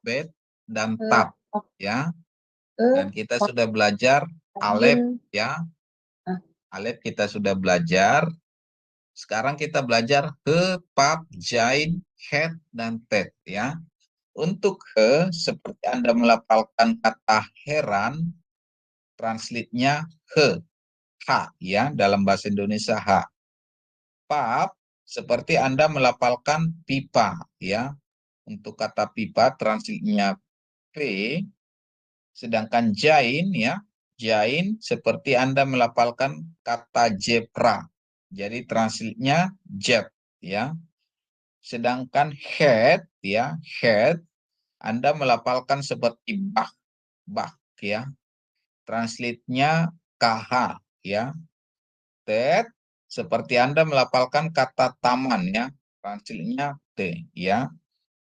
bet, dan tap ya. Dan kita sudah belajar alef ya. Alef kita sudah belajar. Sekarang kita belajar he, pap, jain, het, dan tet ya. Untuk he, seperti Anda melafalkan kata heran, translate-nya he, ha ya, dalam bahasa Indonesia ha. Pap, seperti Anda melafalkan pipa ya. Untuk kata pipa, translate-nya p. Sedangkan jain ya, jain seperti Anda melafalkan kata jepra. Jadi translate-nya jep ya. Sedangkan head ya, head Anda melafalkan seperti bah, bah ya. Translate-nya kh ya. Tet seperti Anda melafalkan kata taman ya. Translate-nya t ya.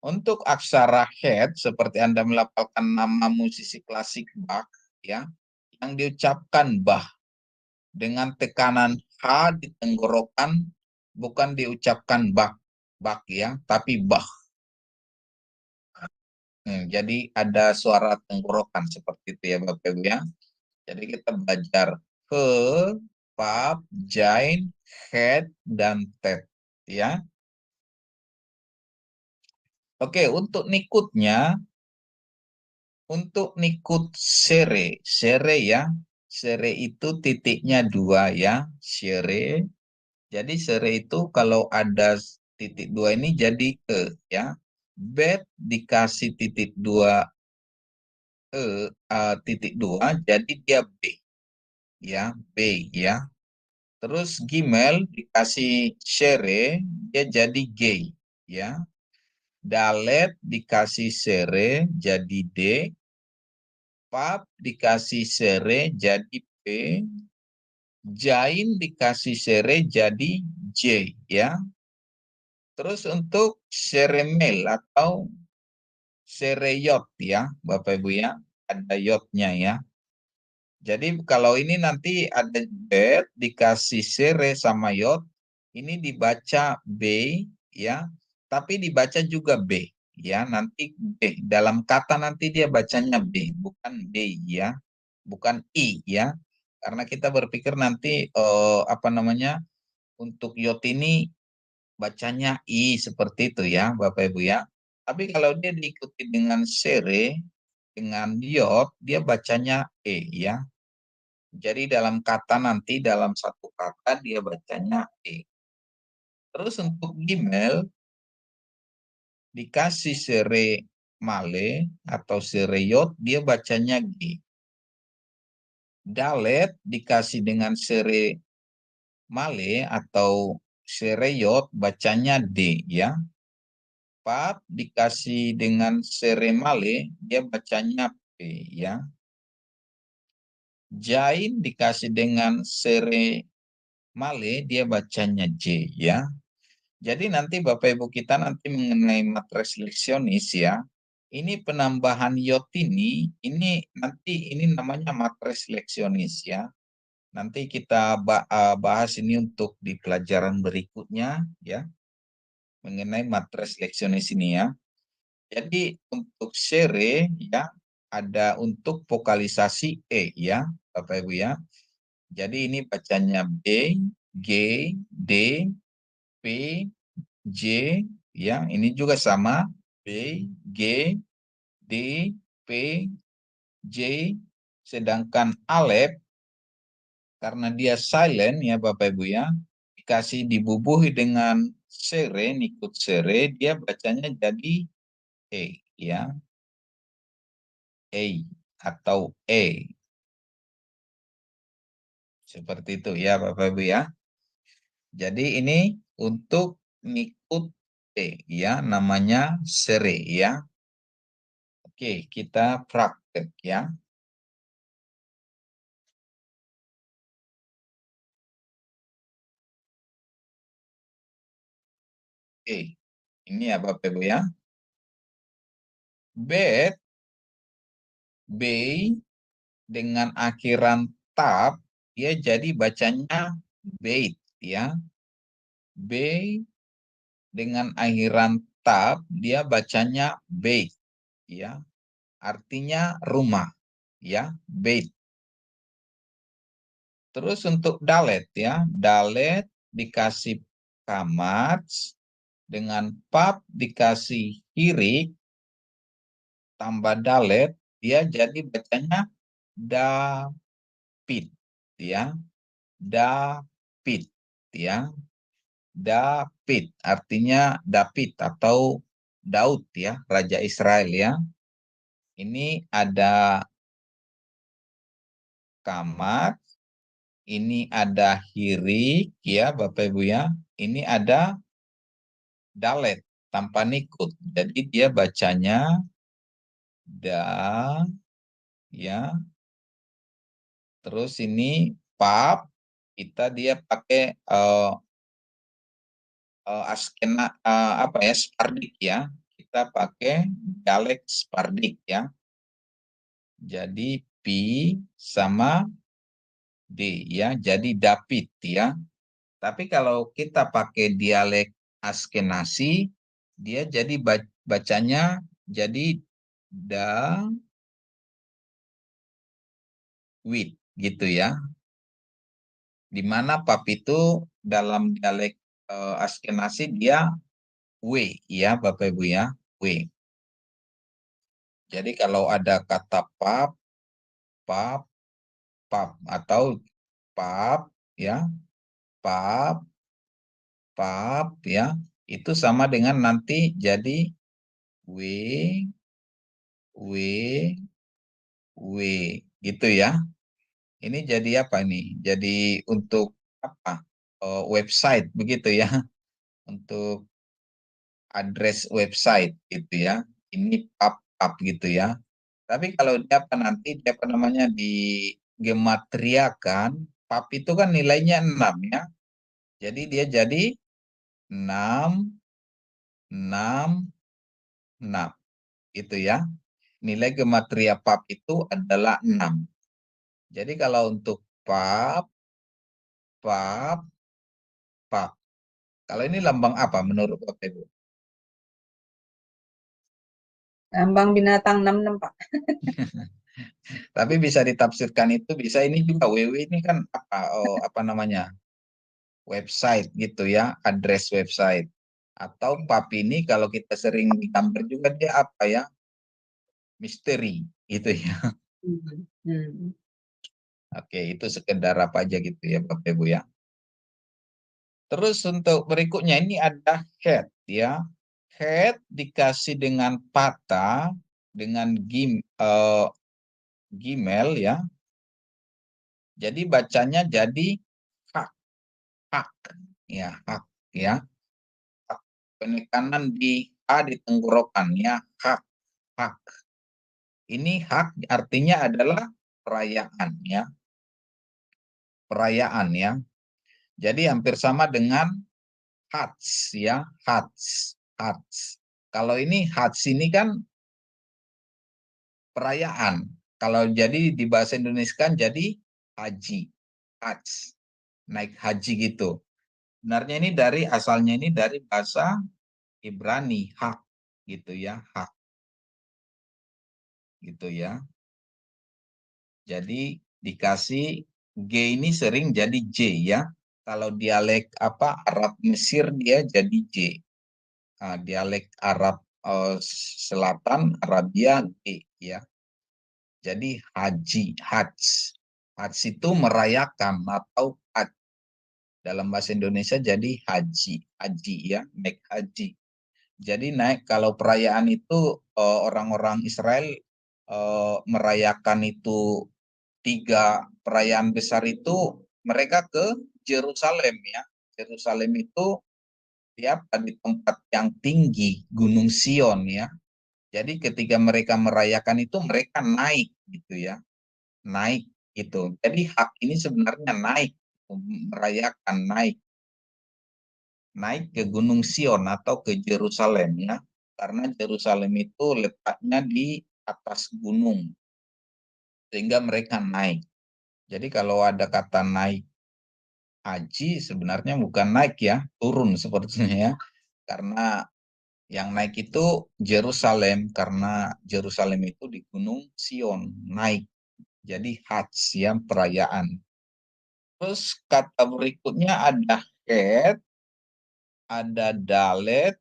Untuk aksara head seperti Anda melafalkan nama musisi klasik Bach ya, yang diucapkan bah dengan tekanan h di tenggorokan, bukan diucapkan bak, bak ya, tapi bah. Jadi ada suara tenggorokan seperti itu ya Bapak Ibu ya. Jadi kita belajar he, pap, jain, het, dan tet ya. Oke, untuk nikutnya, untuk nikut sere, sere ya, sere itu titiknya 2 ya, sere. Jadi sere itu kalau ada titik 2 ini jadi e ya. Bet dikasih titik 2 titik 2 jadi dia b ya, b ya. Terus gimel dikasih sere dia jadi g ya. Dalet dikasih sere jadi d. Pap dikasih sere jadi p. Jain dikasih sere jadi j ya. Terus untuk seremel atau sereyot ya Bapak Ibu ya, ada yotnya ya. Jadi kalau ini nanti ada bet dikasih sere sama yot, ini dibaca b ya, tapi dibaca juga b ya, nanti b dalam kata nanti dia bacanya b, bukan b ya, bukan i ya. Karena kita berpikir nanti apa namanya, untuk yot ini bacanya I seperti itu ya Bapak Ibu ya. Tapi kalau dia diikuti dengan sere, dengan yod, dia bacanya E ya. Jadi dalam kata nanti, dalam satu kata dia bacanya E. Terus untuk gimel, dikasih sere male atau sere yod, dia bacanya G. Dalet dikasih dengan sere male atau sere yod, bacanya D ya. Pap dikasih dengan sere male, dia bacanya P ya. Jain dikasih dengan sere male, dia bacanya J ya. Jadi nanti Bapak Ibu kita nanti mengenai matres leksionis ya. Ini penambahan yot ini nanti ini namanya matres leksionis ya. Nanti kita bahas ini untuk di pelajaran berikutnya ya. Mengenai matres leksionis ini ya. Jadi untuk sere ya ada untuk vokalisasi E ya Bapak Ibu ya. Jadi ini bacanya B, G, D, P, J ya. Ini juga sama B, G, D, P, J. Sedangkan alef karena dia silent ya Bapak Ibu ya. Dikasih dibubuhi dengan sere, nikut sere, dia bacanya jadi E ya. E atau E. Seperti itu ya Bapak Ibu ya. Jadi ini untuk nikut E ya, namanya sere ya. Oke, kita praktek ya. Oke, ini ya Bapak Ibu ya. Bet, B dengan akhiran tab, dia jadi bacanya bait ya. B dengan akhiran tab, dia bacanya bait ya. Artinya rumah ya, bait. Terus untuk dalet ya, dalet dikasih kamats, dengan pap dikasih hirik, tambah dalet, dia jadi bacanya dapit ya, dapit ya, dapit artinya David atau Daud ya, Raja Israel ya. Ini ada kamat, ini ada hirik ya Bapak Ibu ya, ini ada dalet tanpa nikut. Jadi dia bacanya da ya. Terus ini pap, kita dia pakai Spardik ya. Kita pakai dialek Spardik ya. Jadi pi sama d ya. Jadi David ya. Tapi kalau kita pakai dialek Askenazi, dia jadi bacanya jadi Dawid gitu ya. Di mana pap itu dalam dialek Askenazi dia W ya Bapak Ibu ya, W. Jadi kalau ada kata pap, pap, pap atau pap ya, pap, pap ya, itu sama dengan nanti jadi W, W, W gitu ya. Ini jadi apa ini? Jadi untuk apa? Website begitu ya. Untuk address website gitu ya. Ini pap gitu ya. Tapi kalau dia apa nanti dia apa namanya digematriakan, pap itu kan nilainya 6 ya. Jadi dia jadi 6 6 6 gitu ya. Nilai gematria pap itu adalah 6. Jadi kalau untuk pap, pap, pap. Kalau ini lambang apa menurut Bapak Ibu? Lambang binatang 66, Pak. Tapi bisa ditafsirkan itu bisa ini juga WW ini kan apa namanya? website gitu ya, address website. Atau pub ini kalau kita sering digambar juga dia apa ya, misteri gitu ya. Oke, itu sekedar apa aja gitu ya Bapak Ibu ya. Terus untuk berikutnya ini ada head ya. Head dikasih dengan patah dengan gimel ya. Jadi bacanya jadi hak, hak ya, hak ya. Hak. Penekanan di A di tenggorokan ya, hak, hak. Ini hak artinya adalah perayaan ya. Perayaan ya. Jadi hampir sama dengan Hajj ya, Hajj, Hajj. Kalau ini Hajj ini kan perayaan. Kalau jadi di bahasa Indonesia kan jadi haji, Hajj, naik haji gitu. Sebenarnya ini dari asalnya ini dari bahasa Ibrani, hak gitu ya, hak. Gitu ya. Jadi dikasih G ini sering jadi J ya. Kalau dialek apa Arab Mesir dia jadi J. Nah, dialek Arab Selatan Arabia G ya. Jadi haji, hajj. Hajj itu merayakan atau hajj. Dalam bahasa Indonesia jadi haji, haji ya, naik haji. Jadi naik kalau perayaan itu orang-orang Israel merayakan itu 3 perayaan besar itu mereka ke Yerusalem ya. Yerusalem itu di tempat yang tinggi Gunung Sion ya. Jadi ketika mereka merayakan itu mereka naik gitu ya. Naik gitu. Jadi hak ini sebenarnya naik, merayakan naik. Naik ke Gunung Sion atau ke Yerusalem ya. Karena Yerusalem itu letaknya di atas gunung. Sehingga mereka naik. Jadi kalau ada kata naik haji sebenarnya bukan naik ya, turun sepertinya ya. Karena yang naik itu Yerusalem karena Yerusalem itu di Gunung Sion, naik. Jadi hajj ya, perayaan. Terus kata berikutnya ada het, ada dalet,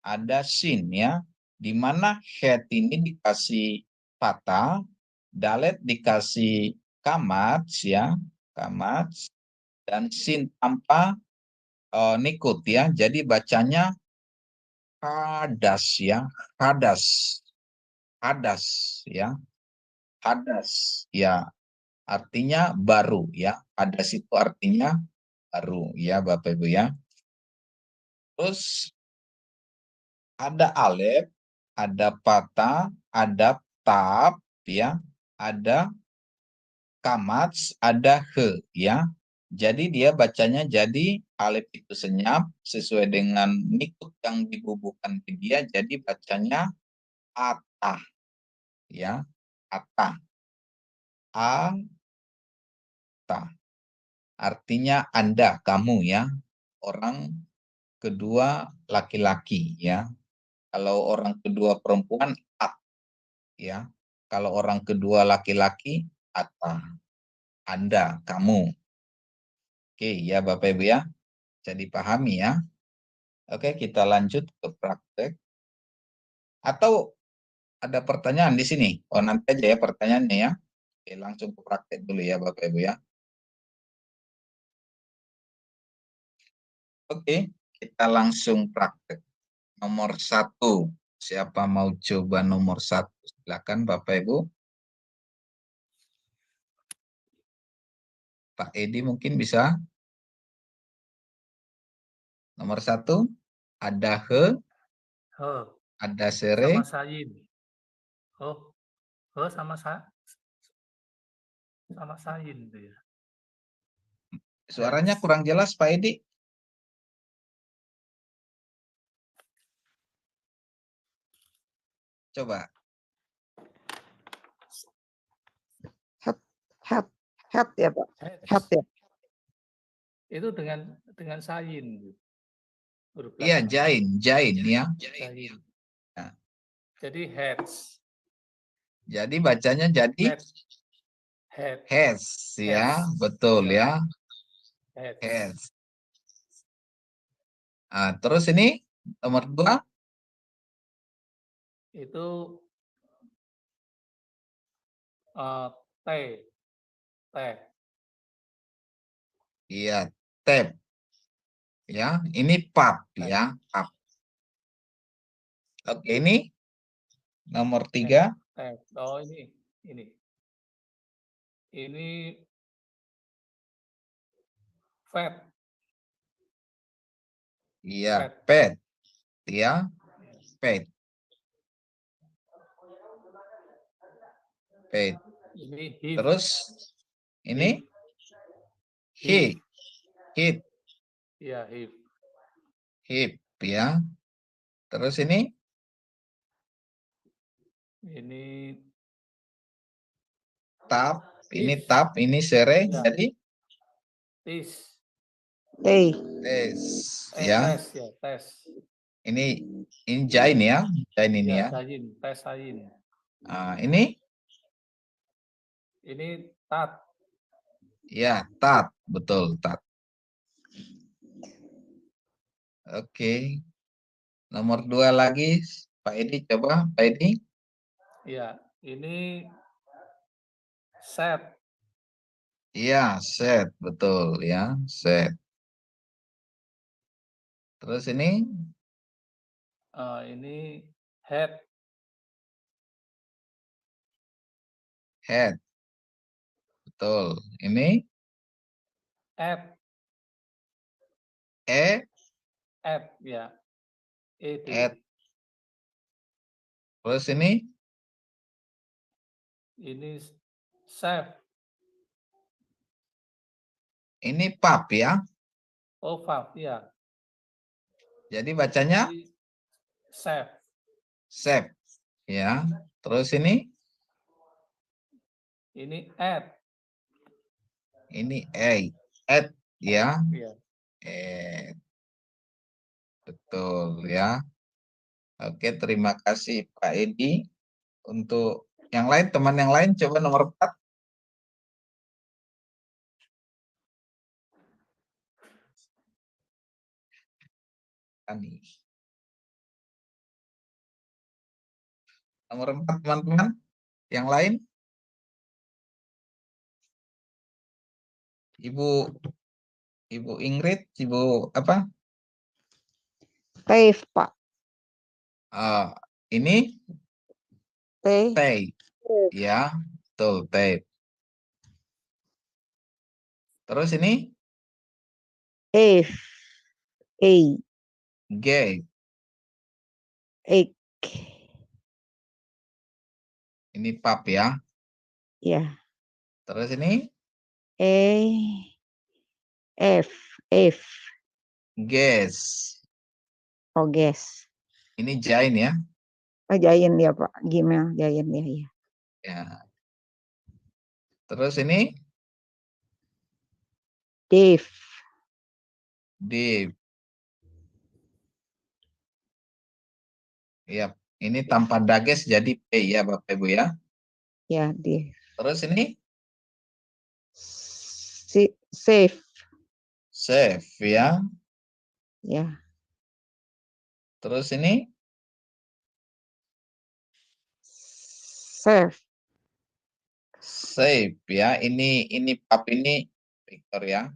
ada sin ya. Di mana het ini dikasih patah, dalet dikasih kamats ya, kamats, dan sin tanpa nikut ya. Jadi bacanya hadas ya, hadas, hadas ya, hadas ya, artinya baru ya, hadas itu artinya baru ya Bapak Ibu ya. Terus ada alef, ada patah, ada tab ya, ada kamats, ada he ya. Jadi dia bacanya jadi alif itu senyap sesuai dengan nikut yang dibubuhkan ke dia, jadi bacanya atah ya, atah, atah, artinya Anda, kamu ya, orang kedua laki-laki ya. Kalau orang kedua perempuan at ya. Kalau orang kedua laki-laki atah, Anda, kamu. Oke ya Bapak Ibu ya, jadi pahami ya. Oke, kita lanjut ke praktek. Atau ada pertanyaan di sini? Oh, nanti aja ya pertanyaannya ya. Oke, langsung ke praktek dulu ya Bapak Ibu ya. Oke, kita langsung praktek. Nomor 1. Siapa mau coba nomor 1? Silakan Bapak Ibu. Pak Edi mungkin bisa. Nomor 1. Ada he, ada sere. Sama sayin. Sama sayin itu ya. Suaranya kurang jelas Pak Edi. Coba. Hat ya Pak. Hat ya. Itu dengan sayin. Iya, jain ya. Sayin. Nah. Jadi heads. Jadi bacanya jadi Head. heads ya, betul ya. Heads. Terus ini nomor 2 Itu T. Teh. iya tab ya. Ini pub ya, pub. Oke, ini nomor 3 Teh. Oh, ini. Ini fat. iya pet ya, pet. Pet. Ini hip. Terus ini hip. Hip. Iya, hip. Hip ya. Terus ini tap, ini tap, ini sere, Ya. jadi Tis. Teh. tes ya. Tes ya, tes. Ini jain ya, jain ini ya. Sayin, tes sayin. Ini tat. ya, tat, betul, tat. Oke. Nomor 2 lagi, Pak Edi, coba Pak Edi. Ya, ini set. Iya, set, betul ya, set. Terus ini head. Head, betul. Ini Add. Add, ya. Add. Terus ini save. Ini pub ya. Oh, pub, ya. Jadi bacanya save. Save ya. Terus ini add. Ini add ya. Iya. Betul ya. Oke, terima kasih Pak Edi. Untuk yang lain, teman yang lain coba nomor 4. Nomor 4 teman-teman. Yang lain? Ibu Ingrid, Ibu apa? Tape, Pak. Ini Tape. Ya, betul, tape. Terus ini Gate. Ini pub ya. Ya. Terus ini F. Gas. Oh, gas. Ini Jain ya. Oh, Giant ya, Pak. Gmail Giant ya. Ya. Terus ini Dave. Ya, ini tanpa dages jadi P ya Bapak Ibu ya. Ya, Dave. Terus ini Safe. Save ya. Ya. Terus ini Save ya. Ini pub ini Victor ya.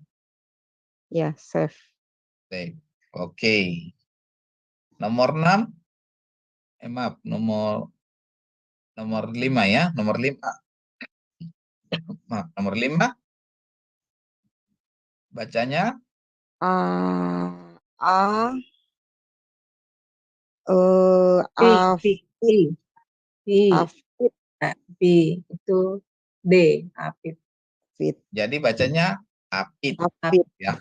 Ya, save. Save. Oke. Nomor 6. Maaf, nomor 5 ya, nomor 5. Maaf, nomor 5. Bacanya B itu D, Apit. Jadi bacanya Apit. Ya.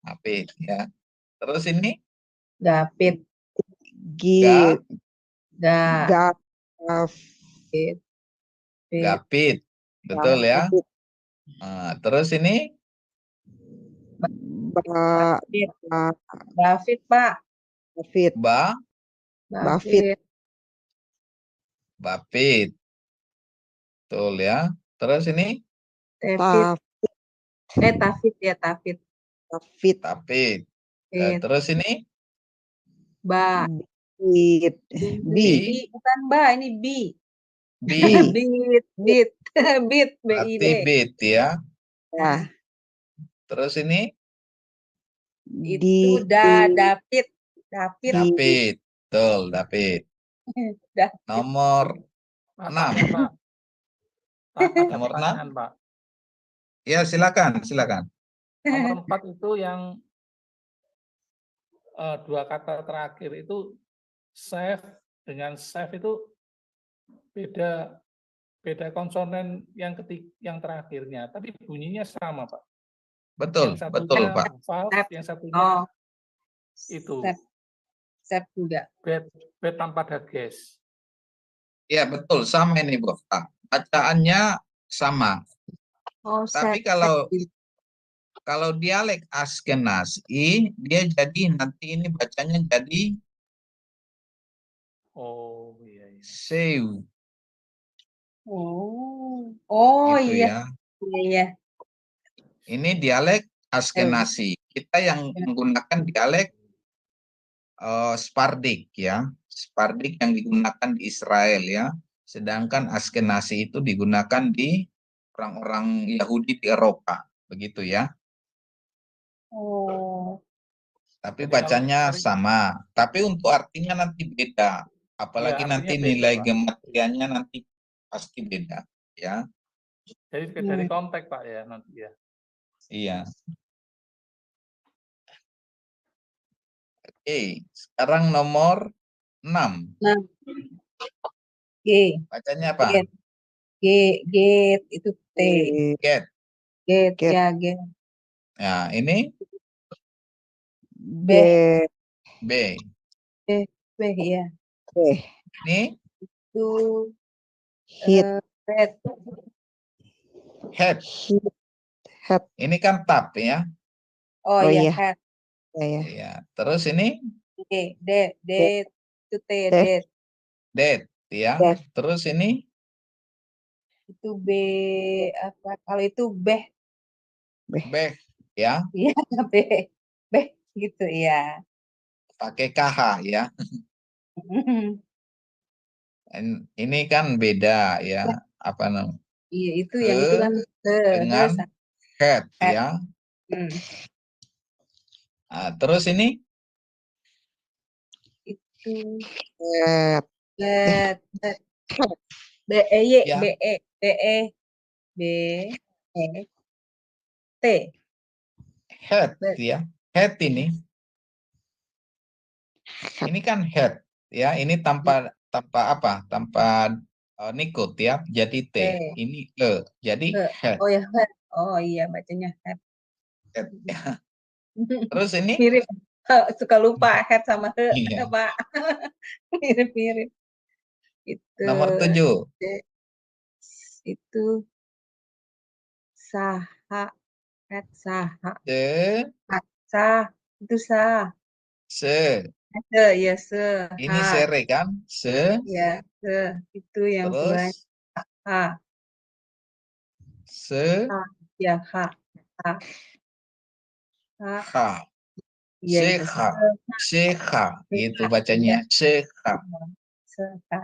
Apit ya. Terus ini Gapit. Gapit. Betul ya. Terus ini David, Pak. Bapit. Betul ya. Terus ini Tafit ya, Tafit. Tapit. Terus ini Ba. Bit. B. B. Bukan ba, ini B. B. Bit. Bit. Bit. Berarti BIT. bit ya. Ya. Terus ini Itu David. David. David. Betul, David. David. Nomor Pak, 6. Pak. Pak, ada Nomor pertanyaan, 6. Pak. Ya, silakan, silakan. Nomor 4 itu yang dua kata terakhir itu save dengan save itu beda konsonan yang terakhirnya, tapi bunyinya sama, Pak. Betul, Yang betul, satunya Pak. valve, yang satunya Oh, itu save juga. bed tanpa ada gas. Ya, betul, sama ini, Bu. Bacaannya sama. Oh, Tapi kalau dialek Askenazi, dia jadi nanti ini bacanya jadi Oh, iya, iya. seu. Oh Gitu iya. ya. Iya. Ini dialek Askenazi. Kita yang menggunakan dialek Sephardic ya. Sephardic yang digunakan di Israel ya. Sedangkan Askenazi itu digunakan di orang-orang Yahudi di Eropa. Begitu ya. Oh. Tapi Jadi kalau bacanya hari- sama. Tapi untuk artinya nanti beda. Apalagi Iya, nanti artinya beda, nilai Pak. gematriannya nanti pasti beda. Ya, Jadi dari konteks, Pak, ya nanti ya. iya. Oke, sekarang nomor 6. Nah, G. Bacanya apa? Get itu T. Get. Get Get. ya get. Nah, ini B. B. B ya. Ini Itu Hit. red. head. Head. Ini kan tap ya. Oh Oh, iya iya. head. Ya. Iya. Terus ini D itu T dead. dead ya. Dead. Terus ini Itu B apa? Kalau itu B. back ya. Iya B gitu ya. Pakai KH ya. Ini kan beda ya. Apa namanya? Iya itu yang itu kan Dengan head ya. Nah, terus ini itu Head. B E Y Ya. B E T head ya. Head ini. Ini kan head ya. Ini tanpa apa? Tanpa nikut ya. Jadi T. Ini E. Jadi head. Oh ya head. Oh iya bacanya head. Head ya. Terus ini Mirip. Suka lupa head sama he, iya. Pak. Mirip-mirip. Itu Nomor 7. Itu saha head saha. Sah itu sah. Ya se. Ini sere kan? Ya se. Itu yang Terus ha. Ya ha. Ha. Ya, Seha. Gitu bacanya. Seha. Seha.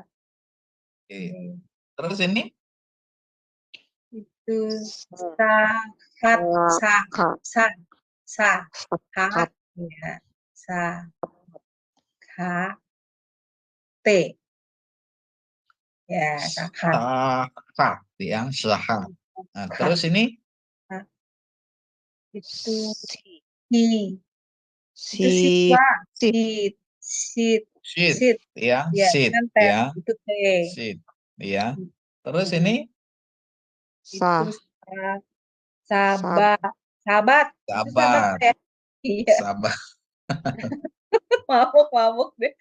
Terus ini Itu sahat sahat ya sahat T ya sahat sahat yang sahat. Nah, terus ini itu sheet ya, sheet ya, itu T sheet ya. Terus ini itu sahabat ya. Iya. Sabar. Mabuk deh.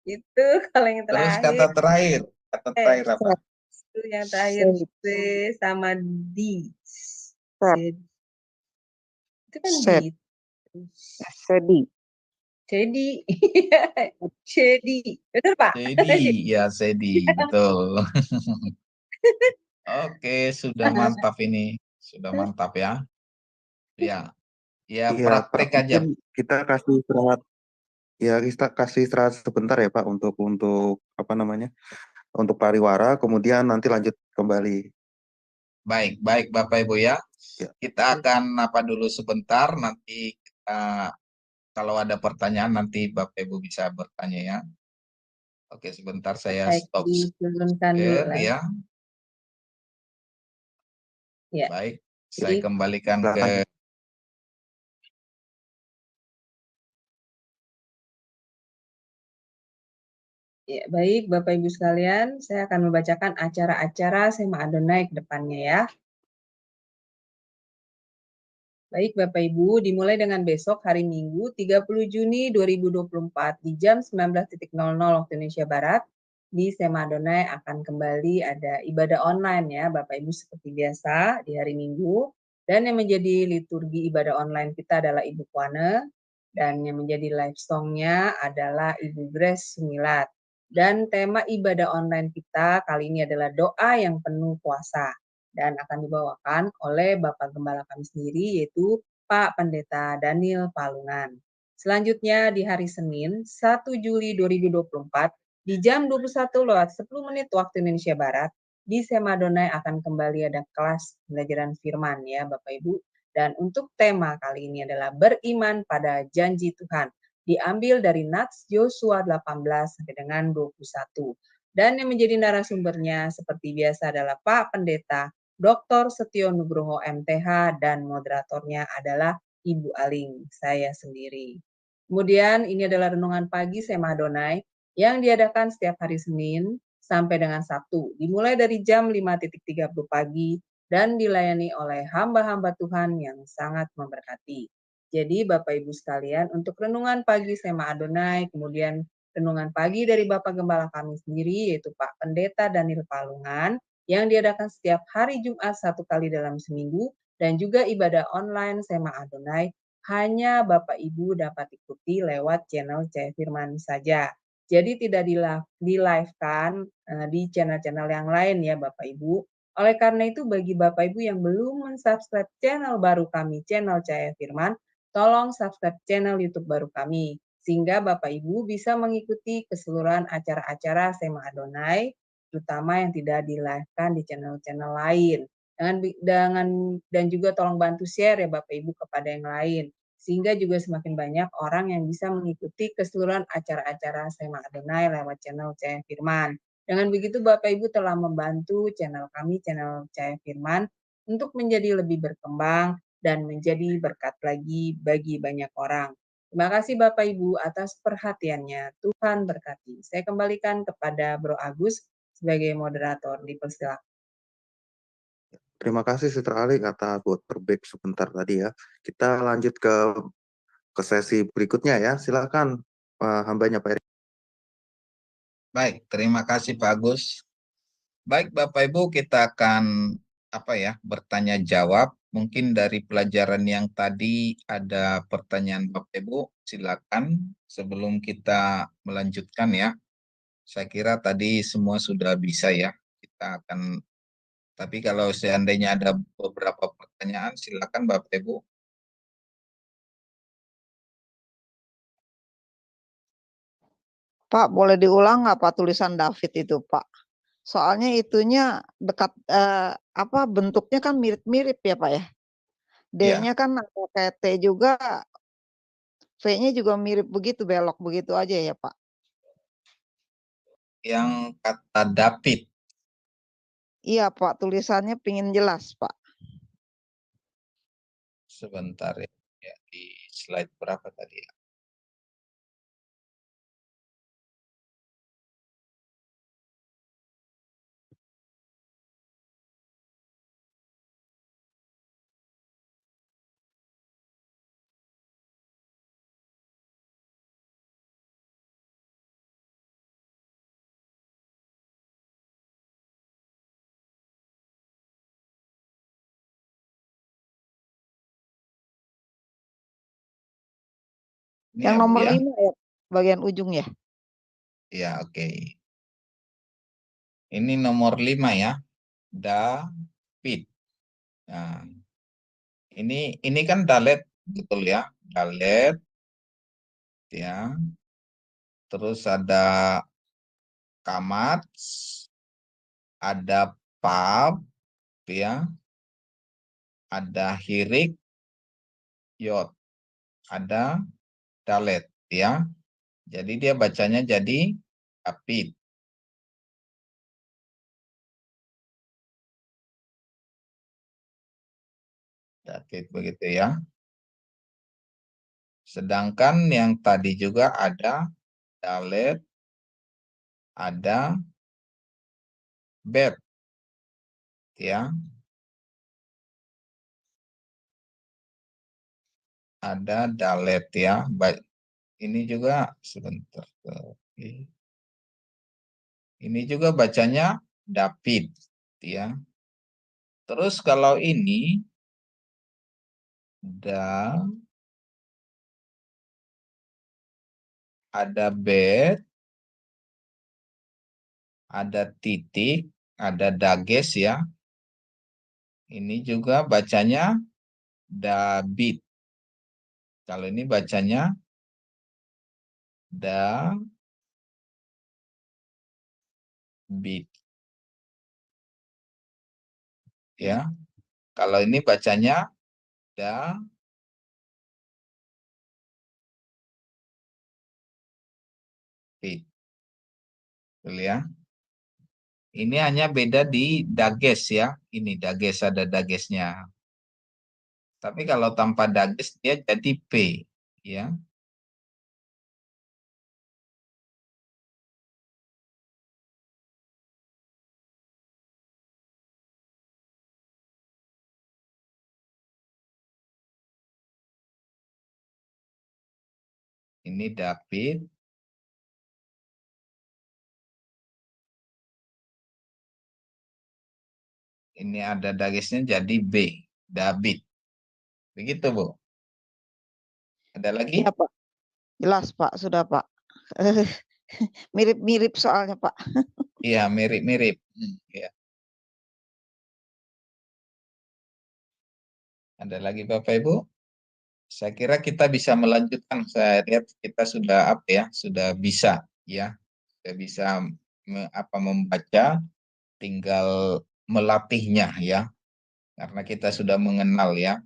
Itu kalau yang terakhir. Terus kata terakhir apa? Itu yang terakhir C sama D. Itu kan D. Jadi, betul Pak? Ya Sedi, betul. Oke, sudah mantap ini, sudah mantap ya. Ya, Ya Iya, Pak, praktek aja. mungkin kita kasih istirahat. Ya, kita kasih istirahat sebentar ya, Pak, untuk apa namanya? Untuk pariwara, kemudian nanti lanjut kembali. Baik, baik Bapak Ibu ya. Ya. Kita akan apa dulu sebentar, nanti kita, kalau ada pertanyaan nanti Bapak Ibu bisa bertanya ya. Oke, sebentar saya Baik, stop diturunkan dulu share live. ya. Ya. Baik, saya Jadi kembalikan Silakan. ke ya, baik Bapak Ibu sekalian, saya akan membacakan acara-acara Sema Adonai ke depannya ya. Baik Bapak Ibu, dimulai dengan besok hari Minggu 30 Juni 2024 di jam 19.00 waktu Indonesia Barat di Sema Adonai akan kembali ada ibadah online ya Bapak Ibu seperti biasa di hari Minggu, dan yang menjadi liturgi ibadah online kita adalah Ibu Puane, dan yang menjadi live songnya adalah Ibu Grace Sumilat. Dan tema ibadah online kita kali ini adalah doa yang penuh kuasa, dan akan dibawakan oleh Bapak Gembala kami sendiri, yaitu Pak Pendeta Daniel Palungan. Selanjutnya di hari Senin 1 Juli 2024 di jam 21:10 waktu Indonesia Barat di Sema Adonai akan kembali ada kelas pembelajaran firman ya Bapak Ibu. Dan untuk tema kali ini adalah beriman pada janji Tuhan, diambil dari Nats Yosua 18 sampai dengan 21. Dan yang menjadi narasumbernya seperti biasa adalah Pak Pendeta Dr. Setio Nugroho MTH, dan moderatornya adalah Ibu Aling, saya sendiri. Kemudian ini adalah renungan pagi Sema Adonai yang diadakan setiap hari Senin sampai dengan Sabtu, dimulai dari jam 5.30 pagi dan dilayani oleh hamba-hamba Tuhan yang sangat memberkati. Jadi Bapak Ibu sekalian, untuk renungan pagi Sema Adonai, kemudian renungan pagi dari Bapak Gembala kami sendiri, yaitu Pak Pendeta Daniel Palungan, yang diadakan setiap hari Jumat 1 kali dalam seminggu, dan juga ibadah online Sema Adonai hanya Bapak Ibu dapat ikuti lewat channel Cahaya Firman saja. Jadi tidak di-live-kan di channel-channel yang lain ya Bapak Ibu. Oleh karena itu bagi Bapak Ibu yang belum mensubscribe channel baru kami, channel Cahaya Firman, tolong subscribe channel YouTube baru kami, sehingga Bapak Ibu bisa mengikuti keseluruhan acara-acara Sema Adonai, terutama yang tidak di-live-kan di channel-channel lain. Dan juga tolong bantu share ya Bapak Ibu kepada yang lain, sehingga juga semakin banyak orang yang bisa mengikuti keseluruhan acara-acara Sema Adonai lewat channel Cahaya Firman. Dengan begitu Bapak Ibu telah membantu channel kami, channel Cahaya Firman, untuk menjadi lebih berkembang dan menjadi berkat lagi bagi banyak orang. Terima kasih Bapak Ibu atas perhatiannya. Tuhan berkati. Saya kembalikan kepada Bro Agus sebagai moderator. Dipersilakan. Terima kasih Sister Ali atas break sebentar tadi ya. Kita lanjut ke sesi berikutnya ya. Silakan hambanya Pak Erik. baik, terima kasih Pak Agus. Baik Bapak Ibu, kita akan bertanya jawab. Mungkin dari pelajaran yang tadi ada pertanyaan Bapak Ibu, silakan sebelum kita melanjutkan ya. Saya kira tadi semua sudah bisa ya. Kita akan, tapi kalau seandainya ada beberapa pertanyaan, silakan Bapak Ibu. Pak, boleh diulang nggak Pak tulisan David itu Pak? Soalnya itunya dekat bentuknya kan mirip-mirip ya Pak ya. D-nya kan kayak T juga, V-nya juga mirip begitu, belok begitu aja ya Pak. Yang kata David. Iya Pak, tulisannya pingin jelas Pak. Sebentar ya, di slide berapa tadi ya? Ini yang ya, nomor ya? 5 ya, bagian ujung ya. Ya, oke. Ini nomor 5 ya, David. Nah, ini kan Dalet betul ya, dalet ya. Terus ada kamats, ada pap ya, ada hirik, yod, ada dalet ya. Jadi dia bacanya jadi David. David begitu ya. Sedangkan yang tadi juga ada dalet, ada bet ya. Ada dalet ya. Ini juga sebentar. Ini juga bacanya David ya. Terus kalau ini ada bet, ada titik, ada dages ya. Ini juga bacanya David. Kalau ini bacanya David. Ya. Kalau ini bacanya David. Betul ya. Ini hanya beda di dages ya. Ini dages, ada dagesnya. Tapi kalau tanpa dages dia jadi P ya. Ini David. Ini ada dagesnya jadi B, David. Begitu, Bu. Ada lagi? Iya, Pak. Jelas, Pak. Sudah, Pak. Mirip-mirip soalnya, Pak. Iya, mirip-mirip. Ya. Ada lagi Bapak Ibu? Saya kira kita bisa melanjutkan. Saya lihat kita sudah sudah bisa ya. Sudah bisa membaca, tinggal melatihnya ya. Karena kita sudah mengenal ya.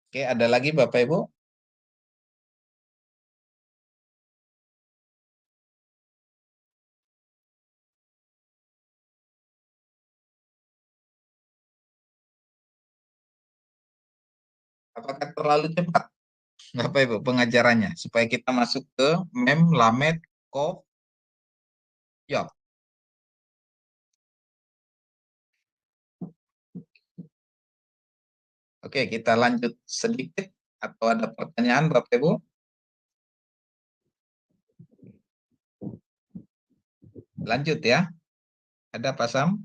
Oke, ada lagi Bapak Ibu? Apakah terlalu cepat Bapak Ibu pengajarannya supaya kita masuk ke mem, lamet, kof, yod? Oke, kita lanjut sedikit atau ada pertanyaan Bapak Ibu? Lanjut ya. Ada Pak Sam?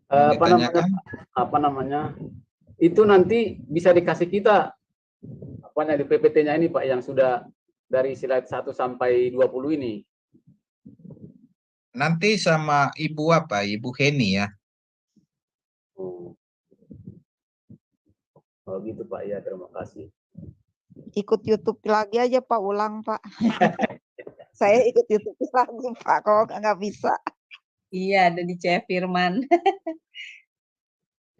Apa namanya? Itu nanti bisa dikasih kita di PPT-nya ini Pak yang sudah dari slide 1 sampai 20 ini. Nanti sama Ibu apa? Ibu Heni ya. Oh gitu Pak, ya terima kasih. Ikut YouTube lagi aja Pak, ulang Pak. Saya ikut YouTube lagi Pak, kalau nggak bisa. Iya, ada di Caya Firman.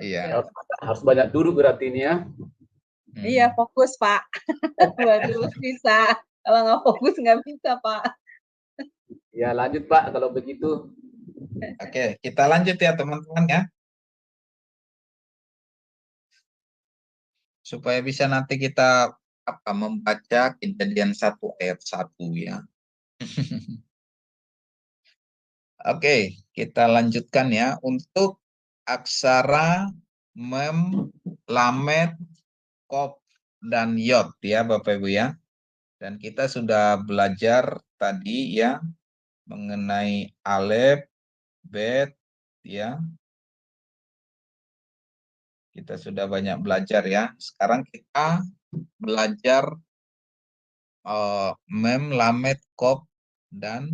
Iya. Harus banyak duduk berarti ini ya. Iya, fokus Pak. Baru bisa. Kalau nggak fokus nggak bisa Pak. Ya lanjut Pak kalau begitu. Oke, kita lanjut ya teman-teman ya. Supaya bisa nanti kita membaca Kejadian 1 ayat 1 ya. Oke, kita lanjutkan ya. Untuk aksara mem, lamet, kof, dan yod ya Bapak Ibu ya. Dan kita sudah belajar tadi ya mengenai alef, bet ya. Kita sudah banyak belajar ya. Sekarang kita belajar mem, lamet, kof, dan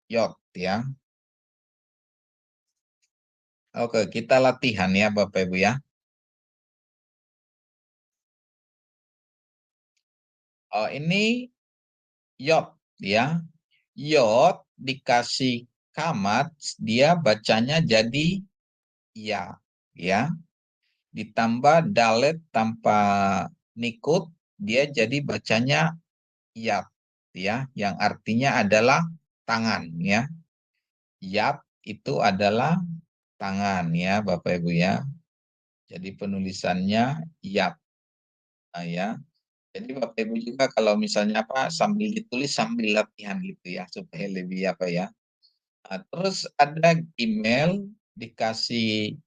yod ya. Oke, kita latihan ya Bapak Ibu ya. Oh, ini yod ya. Yod dikasih kamat, dia bacanya jadi ya, ya. Ditambah dalet tanpa nikut, dia jadi bacanya yat, ya, yang artinya adalah tangan, ya. Yat itu adalah tangan, ya, Bapak Ibu ya. Jadi penulisannya yat, nah, ya. Jadi Bapak Ibu juga kalau misalnya apa sambil ditulis sambil latihan gitu ya supaya lebih apa ya. Nah, terus ada email dikasih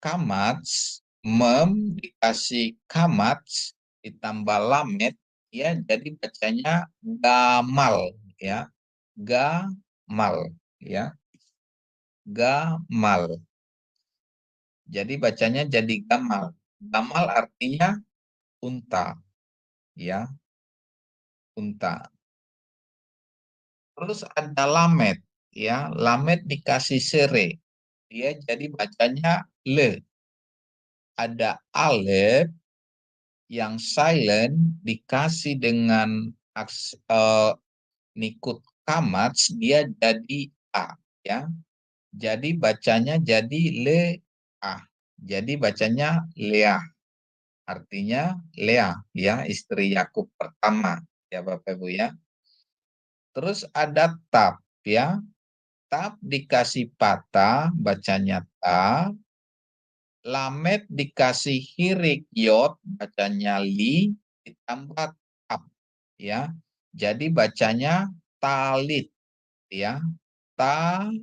kamats, mem dikasih kamats ditambah lamet ya jadi bacanya gamal ya. Gamal ya. Gamal. Jadi bacanya jadi gamal. Gamal artinya unta ya. Unta. Terus ada lamet ya. Lamet dikasih sere. Dia jadi bacanya le. Ada alef yang silent dikasih dengan nikut kamats dia jadi a ya. Jadi bacanya jadi le a. Jadi bacanya Leah. Artinya Leah ya, istri Yakub pertama ya Bapak Ibu ya. Terus ada tab ya. Tab dikasih patah bacanya ta. Lamet dikasih hirik yod bacanya li ditambah tab ya. Jadi bacanya talit ya. Talit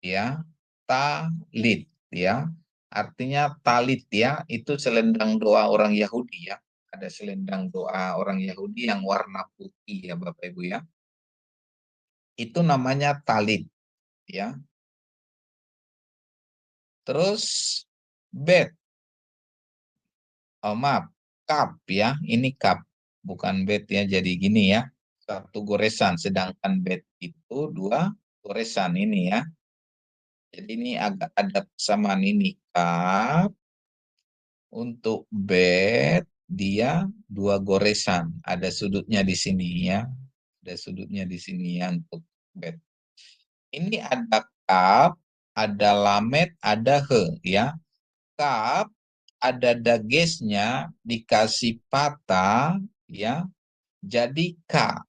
ya. Talit ya. Artinya talit ya, itu selendang doa orang Yahudi ya. Ada selendang doa orang Yahudi yang warna putih ya Bapak Ibu ya. Itu namanya talit ya. Terus bet. Oh maaf, cup ya. Ini cup, bukan bet ya. Jadi gini ya. Satu goresan, sedangkan bet itu dua goresan ini ya. Jadi ini agak ada persamaan ini. Cup. Untuk bet dia dua goresan. Ada sudutnya di sini ya. Ada sudutnya di sini ya untuk bet. Ini ada cup, ada lamet, ada he ya. Cup ada dagesnya dikasih patah ya jadi k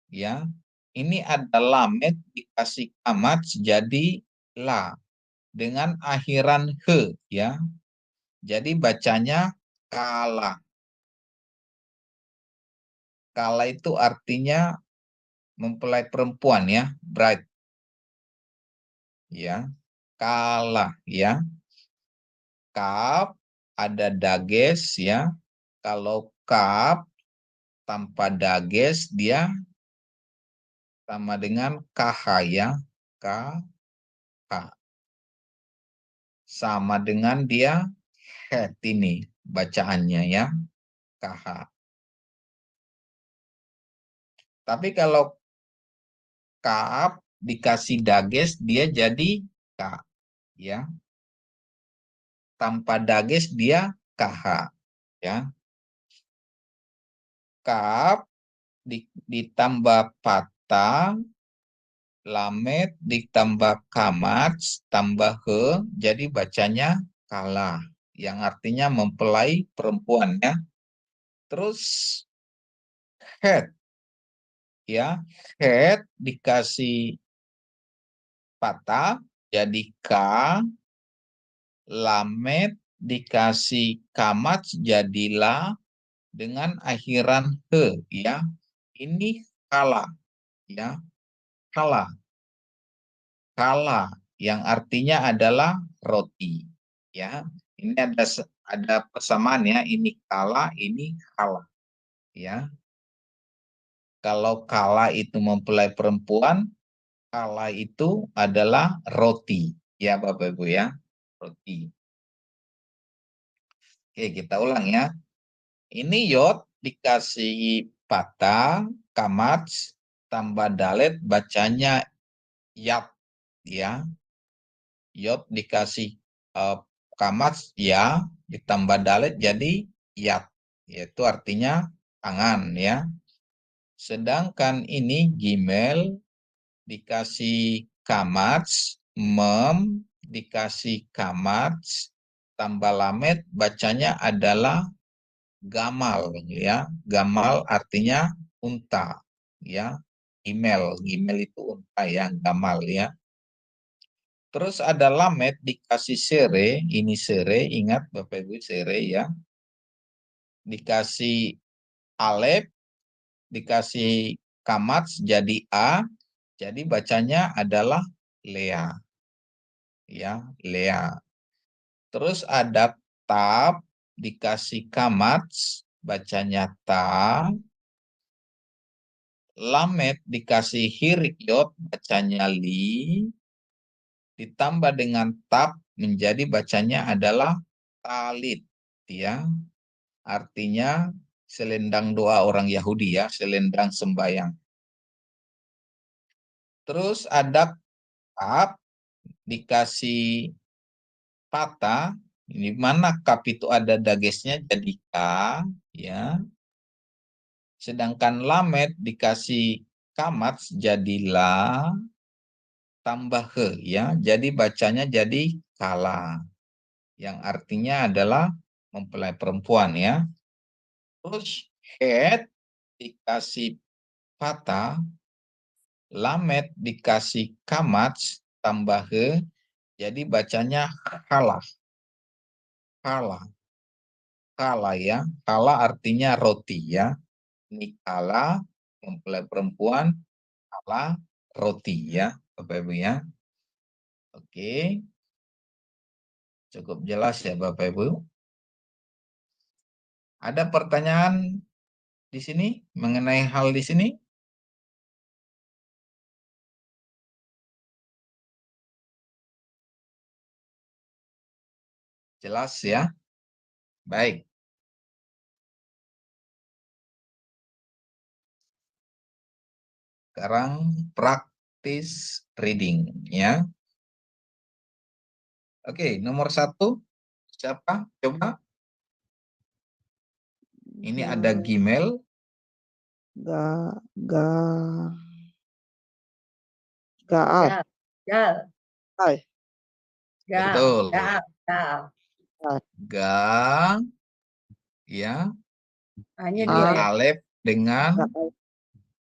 ya. Ini ada lamet dikasih kamat jadi la dengan akhiran he ya. Jadi bacanya kala. Kala itu artinya mempelai perempuan ya, bride. Ya. Kala ya. Kap ada dages ya. Kalau kap tanpa dages dia sama dengan kh ya. Kh. Sama dengan dia het ini bacaannya ya. Kh. Tapi kalau kap dikasih dages dia jadi k ya. Tanpa dages dia kh ya. Kap ditambah patah, lamet ditambah kamat, tambah he, jadi bacanya kala, yang artinya mempelai perempuan ya. Terus het, ya, het dikasih patah, jadi k, lamet dikasih kamat, jadilah dengan akhiran he, ya. Ini kala, ya. Kala. Kala yang artinya adalah roti ya. Ini ada persamaan ya, ini kala, ini kala ya. Kalau kala itu mempelai perempuan, kala itu adalah roti ya Bapak Ibu ya, roti. Oke, kita ulang ya. Ini yod dikasih patah, kamat, tambah dalet bacanya yap ya. Yod dikasih kamat ya ditambah dalet jadi yat yaitu artinya tangan ya. Sedangkan ini Gmail dikasih kamats, mem dikasih kamats, tambah lamet, bacanya adalah gamal ya. Gamal artinya unta ya. Gmail itu unta ya, gamal ya. Terus ada lamet dikasih sere, ini sere, ingat Bapak Ibu sere ya. Dikasih alef, dikasih kamats jadi a, jadi bacanya adalah lea. Ya, lea. Terus ada tab dikasih kamats, bacanya ta. Lamet dikasih hirikyot, bacanya li. Ditambah dengan tab menjadi bacanya adalah talit ya. Artinya selendang doa orang Yahudi ya, selendang sembayang. Terus ada kap dikasih patah, di mana kap itu ada dagesnya jadi k ya. Sedangkan lamet dikasih kamats jadi la tambah he ya. Jadi bacanya jadi kala. Yang artinya adalah mempelai perempuan ya. Terus head dikasih patah, lamet dikasih kamats tambah he, jadi bacanya kalah. Kalah. Kalah ya. Kalah artinya roti ya. Ini kala mempelai perempuan, kala roti ya, Bapak Ibu ya. Oke. Cukup jelas ya Bapak Ibu. Ada pertanyaan di sini mengenai hal di sini? Jelas ya? Baik. Sekarang practice reading ya. Oke, nomor 1 siapa? Coba. Ini ada Gmail. Gaal. Gal. Gal. Betul. Gal. Ga ya. Hanya Ini dua ya. alef dengan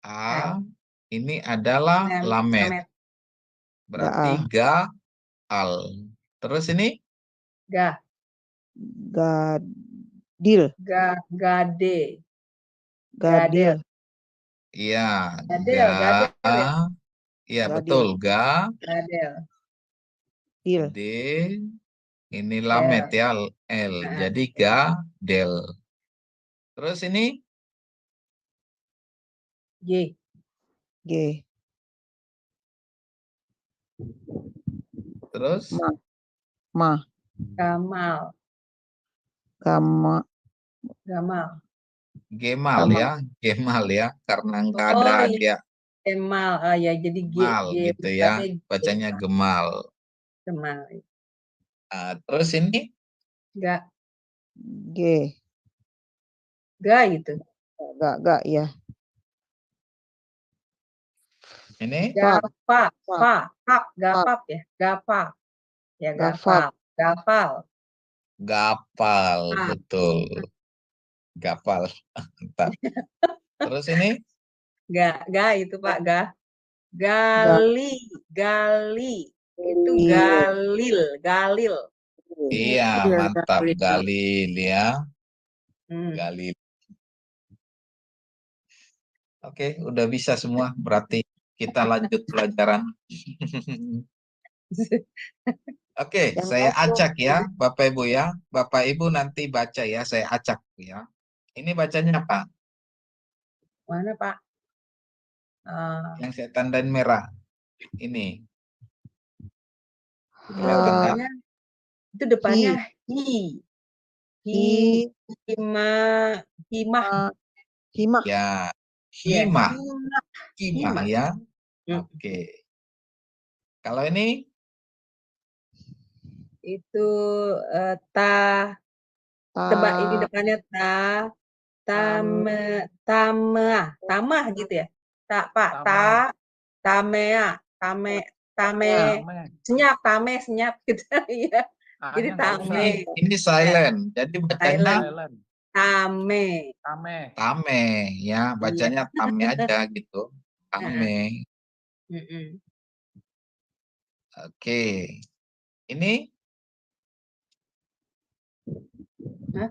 a. Ini adalah lamet. Berarti ga al. Terus ini? Gadil. Gade. Gadil. Iya. Gadel. Iya betul. Ga. Gadel. D. Ini lamet ya. L. Jadi ga. Del. Terus ini? G. Terus? Gamal. Gemal ya. Gemal ya. Karena nggak ada dia. Gemal. Ya jadi G. Gemal gitu ya. Bacanya gemal. Gemal. Terus ini? Ga gitu. Ga ya. Ini? Gapap ya. Gapap. Ya gapal. Gapal, betul. Gapal. Mantap. Terus ini? Ga itu Pak, ga. Gali. Itu galil. Iya, mantap. Galil ya. Galil. Oke, udah bisa semua. Berarti kita lanjut pelajaran. Oke, saya acak ya, Bapak Ibu ya. Bapak Ibu nanti baca ya, saya acak ya. Ini bacanya apa? Mana Pak? Yang saya tandain merah. Ini. Kelihatan kan? Itu depannya himah. Ya, himah ya. Oke. Kalau ini? Itu tebak ini depannya ta. tamah gitu ya. Pak, tamea, tame, senyap gitu. Iya. Jadi tame. Ini silent. Jadi bacanya Silent. Tame. tame ya, bacanya tame aja gitu. Tame. Oke. Ini? Hah?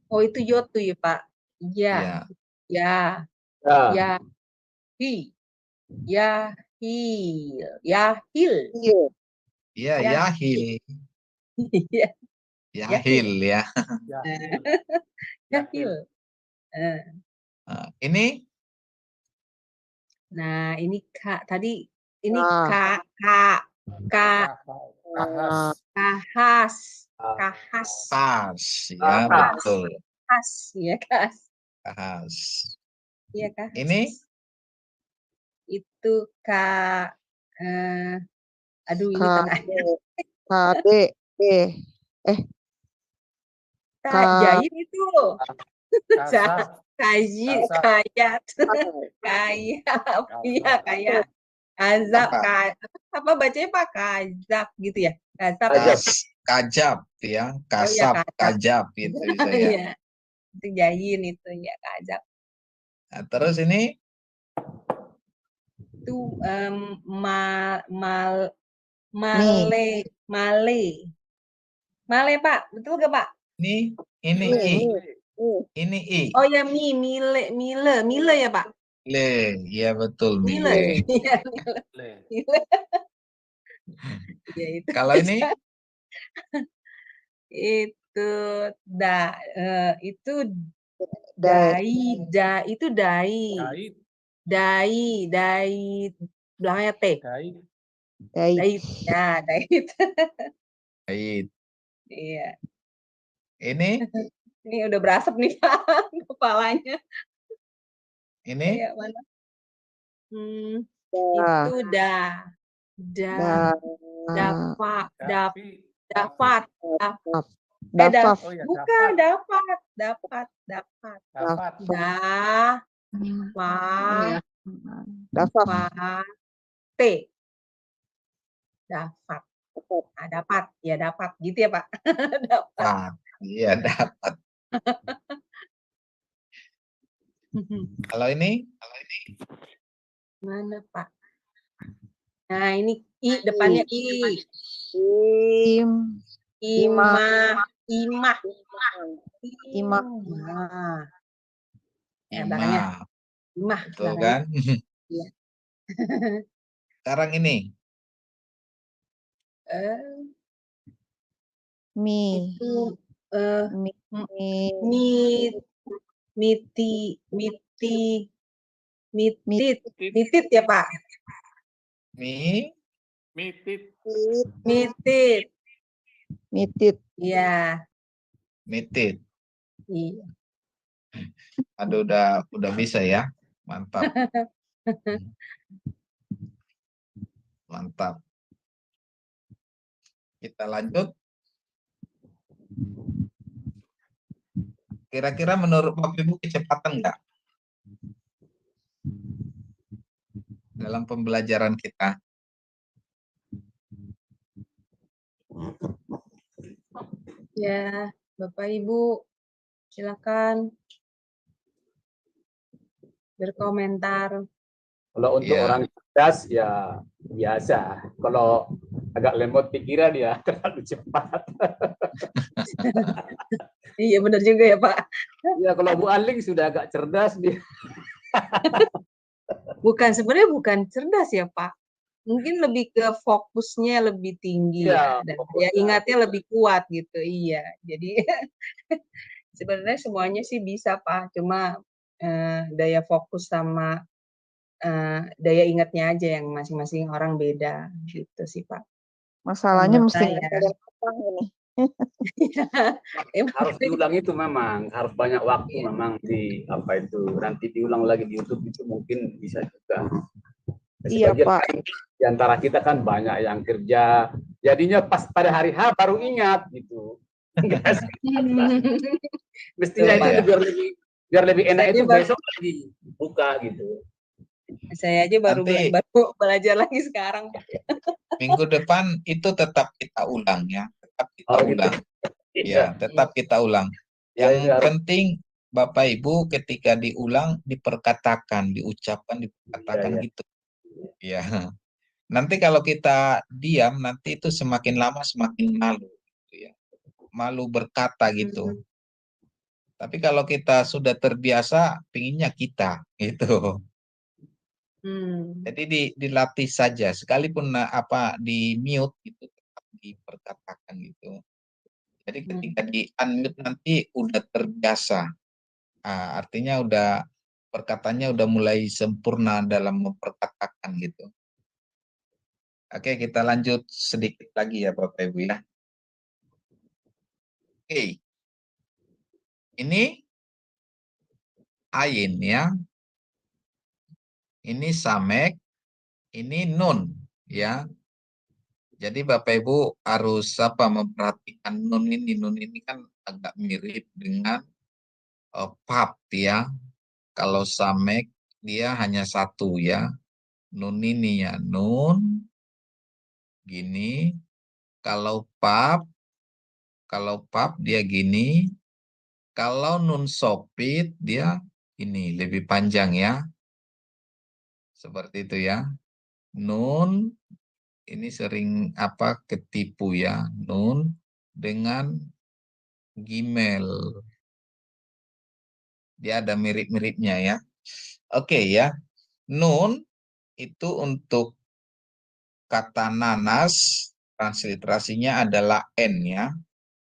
Oh, itu yotu ya, Pak. Ya. Ya. Yahil. Yahil. Iya, Yahil. Iya. Yahil ya. Yahil. Ini? Nah, ini Kak. Tadi ini kahas. Ya, betul. Kahas, ya, kahas. Kahas. Iya, kahas. Ini? Itu aduh, ini tengahnya. Jain itu. Kayat. Iya, kayak. Azab, apa bacanya Pak? Kazab gitu ya? Kajab ya, kasab, kajab gitu bisa ya. Iya. Itu jain itu ya, kajab. Nah, terus ini? Itu male, Pak, betul gak Pak? Ini I. Ini I. Oh ya, mile ya Pak? Le, ya betul mile. Ya, itu. Kalau ini? Itu itu dai. Belakangnya T. Dait. Ya, dait. Dait. Iya. Ini? Ini udah berasap nih Pak kepalanya. Ini? Kayak mana? Itu dapat. Bukan dapat. T. Dapat. Dapat. Ya dapat. Gitu ya Pak. Dapat. Iya dapat. Kalau ini? Mana Pak? Nah ini I, depannya I. Imah. Ya, belakangnya. Imah. Betul kan? Iya. Sekarang ini? Itu mitit ya Pak? Mitit. Iya. Mitit. Iya. Aduh, udah bisa ya. Mantap. Mantap. Kita lanjut. Kira-kira menurut Bapak Ibu kecepatan enggak dalam pembelajaran kita? Ya, Bapak Ibu, silakan berkomentar. Kalau untuk orang cerdas ya biasa. Kalau agak lemot pikiran ya terlalu cepat. Iya benar juga ya Pak. Ya kalau Bu Aling sudah agak cerdas dia. Sebenarnya bukan cerdas ya Pak. Mungkin lebih ke fokusnya lebih tinggi ya, dan ya ingatnya lebih kuat gitu. Iya. Jadi sebenarnya semuanya sih bisa Pak. Cuma daya fokus sama daya ingatnya aja yang masing-masing orang beda gitu sih Pak. Masalahnya mesti ada ini. Harus diulang itu memang, harus banyak waktu memang nanti diulang lagi di YouTube itu mungkin bisa juga. Iya Pak. Di antara kita kan banyak yang kerja, jadinya pas pada hari H baru ingat gitu. Enggak sih. Mestinya itu Pak. biar lebih enak Saya itu baru- besok lagi buka gitu. Saya aja baru Nanti- baru belajar lagi sekarang, Pak. Minggu depan itu tetap kita ulang ya, tetap kita Oh, gitu. ulang. Iya. Ya, tetap kita ulang. Ya, Yang itu harus. penting Bapak Ibu ketika diulang diperkatakan, diucapkan, diperkatakan Iya, iya. gitu. Ya. Nanti kalau kita diam nanti itu semakin lama semakin malu gitu ya. Malu berkata gitu. Tapi kalau kita sudah terbiasa pinginnya kita gitu. Jadi dilatih saja sekalipun apa di mute itu tetap diperkatakan gitu. Jadi ketika di unmute nanti udah terbiasa. Artinya udah perkataannya udah mulai sempurna dalam memperkatakan gitu. Oke, kita lanjut sedikit lagi ya Bapak Ibu ya. Oke. Ini ain ya. Ini samek, ini nun ya. Jadi Bapak Ibu harus memperhatikan nun ini. Nun ini kan agak mirip dengan pap ya. Kalau samek dia hanya satu ya. Nun ini ya, nun gini. Kalau pap dia gini. Kalau nun sopit dia ini lebih panjang ya. Seperti itu ya. Nun ini sering ketipu ya. Nun dengan gimel. Dia ada mirip-miripnya ya. Oke ya. Nun itu untuk kata nanas, transliterasinya adalah N ya.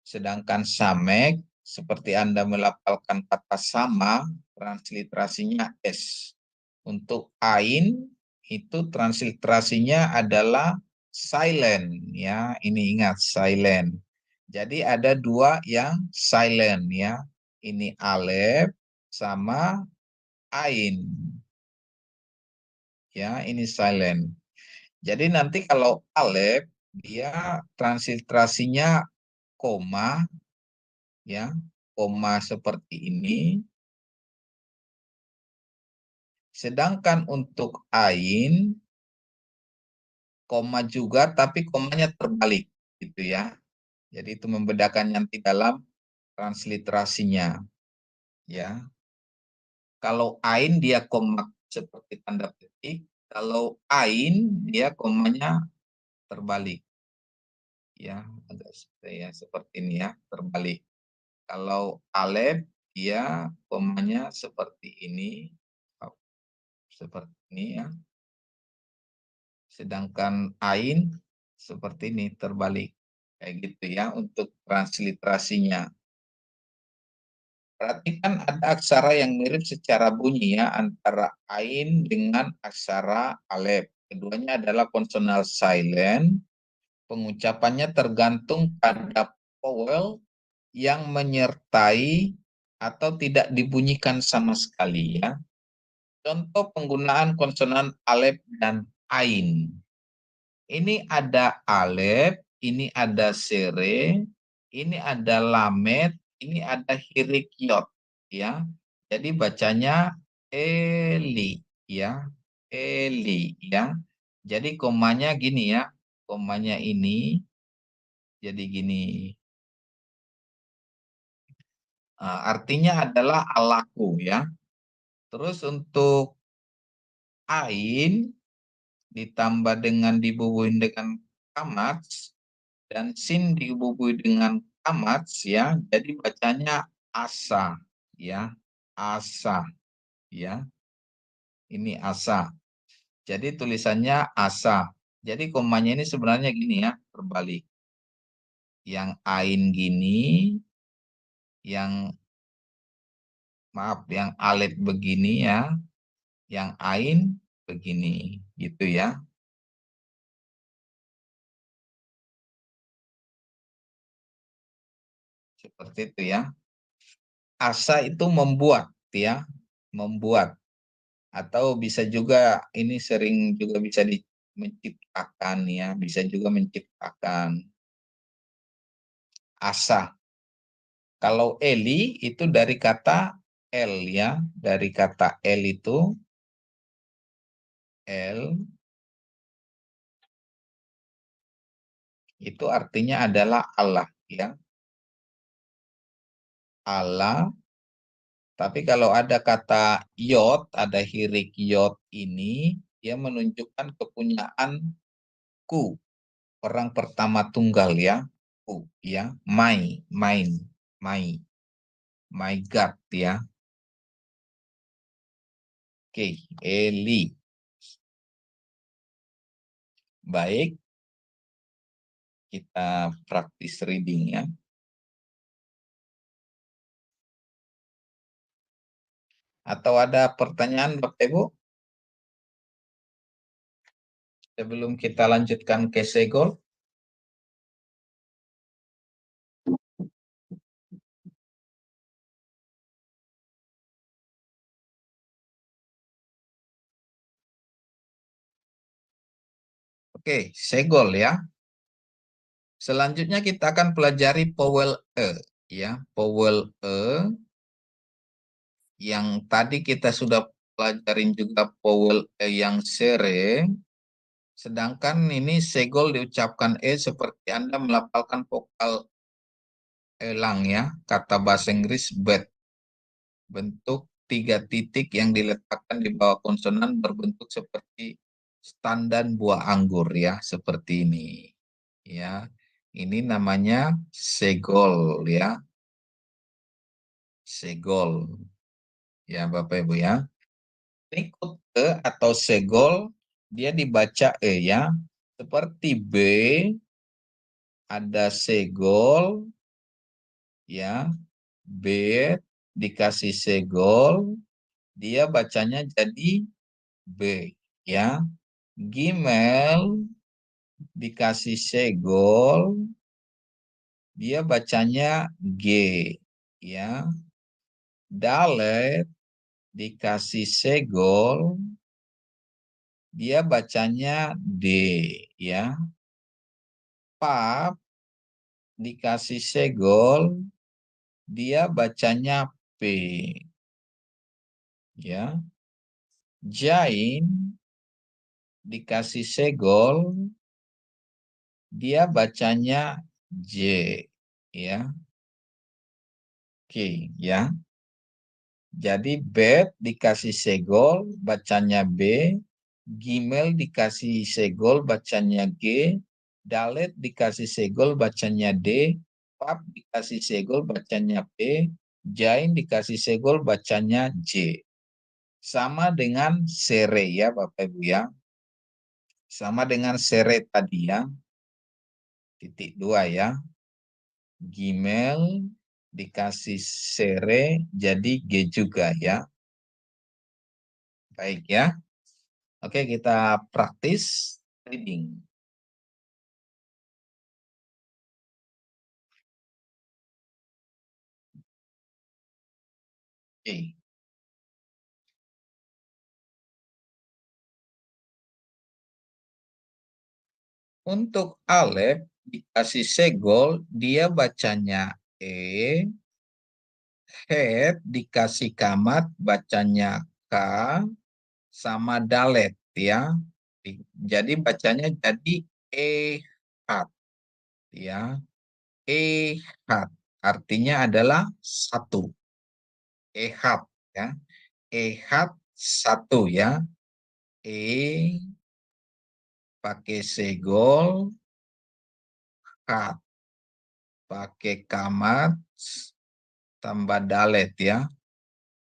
Sedangkan samek, seperti Anda melafalkan kata sama, transliterasinya S. Untuk ain, itu transliterasinya adalah silent ya. Ini ingat, silent. Jadi ada dua yang silent ya. Ini alef sama ain. Ya, ini silent. Jadi nanti kalau alef dia transliterasinya koma ya, koma seperti ini. Sedangkan untuk ain koma juga tapi komanya terbalik gitu ya. Jadi itu membedakan nanti dalam transliterasinya ya. Kalau ain dia koma seperti tanda petik, kalau ain dia komanya terbalik. Ya, agak seperti ini ya, terbalik. Kalau alef dia komanya seperti ini. Seperti ini ya. Sedangkan ain seperti ini terbalik. Kayak gitu ya untuk transliterasinya. Perhatikan ada aksara yang mirip secara bunyi ya antara ain dengan aksara alef. Keduanya adalah konsonal silent. Pengucapannya tergantung pada vowel yang menyertai atau tidak dibunyikan sama sekali ya. Contoh penggunaan konsonan alef dan ain. Ini ada alef, ini ada sere, ini ada lamet, ini ada hirikyot ya. Jadi bacanya eli ya. Eli ya. Jadi komanya gini ya. Komanya ini jadi gini. Artinya adalah alaku ya. Terus untuk ain ditambah dengan dibubuhin dengan kamats dan sin dibubui dengan kamats ya. Jadi bacanya asa ya. Asa ya. Ini asa. Jadi tulisannya asa. Jadi komanya ini sebenarnya gini ya, terbalik. Yang ain gini, yang alif begini ya, yang ain begini, gitu ya. Seperti itu ya. Asa itu membuat ya, membuat. Atau bisa juga ini sering juga bisa menciptakan ya, bisa juga menciptakan. Asa Kalau Eli itu dari kata L ya, dari kata L itu artinya adalah Allah ya. Allah. Tapi kalau ada kata yod, ada hirik yod ini, dia menunjukkan kepunyaan ku, orang pertama tunggal ya, ku ya, my God ya. Oke, Eli. Baik, kita praktis reading ya. Atau ada pertanyaan Bapak Ibu? Sebelum kita lanjutkan ke segol. Oke, segol ya. Selanjutnya kita akan pelajari vowel E ya, vowel E yang tadi kita sudah pelajarin juga vowel E yang sere. Sedangkan ini segol diucapkan E seperti Anda melafalkan vokal elang ya, kata bahasa Inggris bed. Bentuk 3 titik yang diletakkan di bawah konsonan berbentuk seperti standan buah anggur ya, seperti ini. Ya, ini namanya segol ya. Segol. Ya, Bapak Ibu ya. Nikut E atau segol dia dibaca E ya. Seperti B ada segol ya. B dikasih segol, dia bacanya jadi B ya. Gimel dikasih segol, dia bacanya G ya. Dalet dikasih segol, dia bacanya D ya. Pap dikasih segol, dia bacanya P ya. Jain dikasih segol, dia bacanya J ya. Oke ya. Jadi bed dikasih segol, bacanya B. Gimel dikasih segol, bacanya G. Dalet dikasih segol, bacanya D. Pap dikasih segol, bacanya P. Jain dikasih segol, bacanya J. Sama dengan sere ya Bapak Ibu ya. Sama dengan sere tadi ya. Titik 2 ya. Gimel dikasih sere jadi G juga ya. Baik ya. Oke, kita praktis reading. Oke. Untuk Alef dikasih segol, dia bacanya E. Het dikasih kamat, bacanya K. Sama Dalet ya. Jadi bacanya jadi E-hat ya. E-hat artinya adalah 1. E-hat ya. E-hat 1 ya. E pakai segol, hat pakai kamat, tambah dalet ya.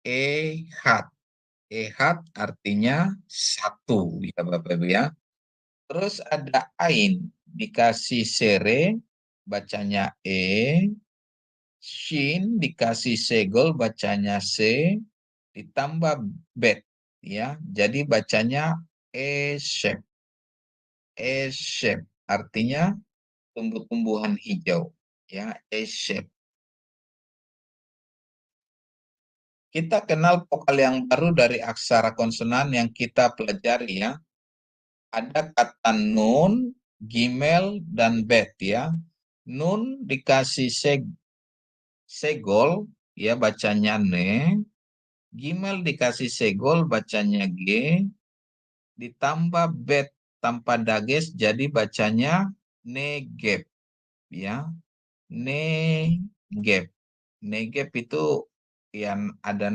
E-hat. E-hat artinya 1 ya Bapak Ibu ya. Terus ada ain dikasih sere, bacanya E. Shin dikasih segol, bacanya C. Ditambah bet ya. Jadi bacanya E-shape. E-shape artinya tumbuh-tumbuhan hijau ya, E-shape. Kita kenal vokal yang baru dari aksara konsonan yang kita pelajari ya. Ada kata nun, gimel, dan bet ya. Nun dikasih segol, ya bacanya ne. Gimel dikasih segol, bacanya G. Ditambah bet tanpa dages, jadi bacanya negep. Ya, negep. Negep itu yang ada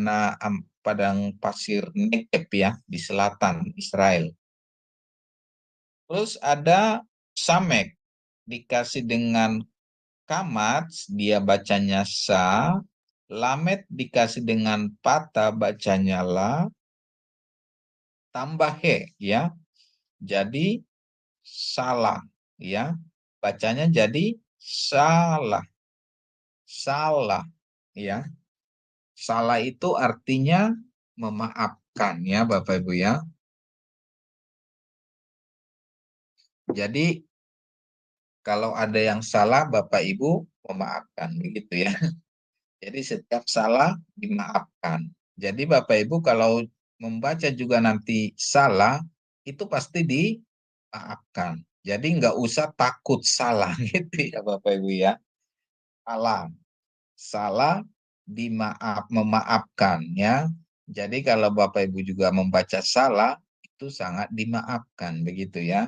padang pasir Negeb ya, di selatan Israel. Terus ada samek, dikasih dengan kamats, dia bacanya sa. Lamet dikasih dengan patah, bacanya la. Tambah he, ya. Jadi salah, ya. Bacanya jadi salah. Salah, ya. Salah itu artinya memaafkan, ya Bapak Ibu ya. Jadi kalau ada yang salah, Bapak Ibu memaafkan, begitu ya. Jadi setiap salah dimaafkan. Jadi Bapak Ibu kalau membaca juga nanti salah, itu pasti dimaafkan. Jadi nggak usah takut salah gitu ya Bapak Ibu ya. Salah. Salah memaafkan ya. Jadi kalau Bapak Ibu juga membaca salah, itu sangat dimaafkan begitu ya.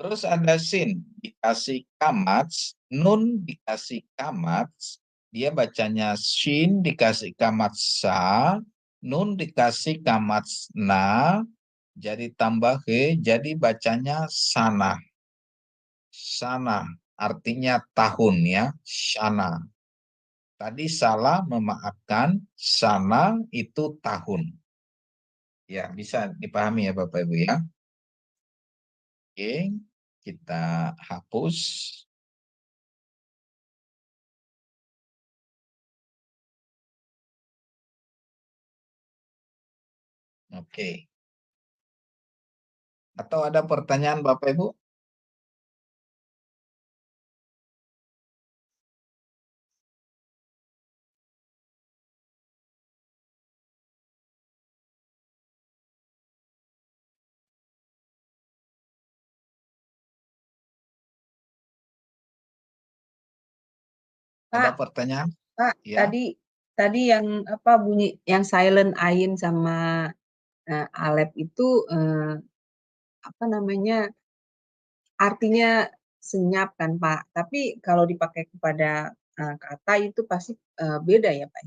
Terus ada sin, dikasih kamats, nun dikasih kamats, dia bacanya shin dikasih kamats sa, nun dikasih kamats na, jadi tambah he, jadi bacanya sana. Sana, artinya tahun ya, sana. Tadi salah memaafkan, sana itu tahun. Ya, bisa dipahami ya Bapak Ibu ya. Oke, kita hapus. Oke. Atau ada pertanyaan Bapak Ibu? Ada Pak, pertanyaan? Pak, Ya. tadi yang apa bunyi yang silent ain sama alep itu apa namanya artinya senyap kan Pak. Tapi kalau dipakai kepada kata itu pasti beda ya Pak.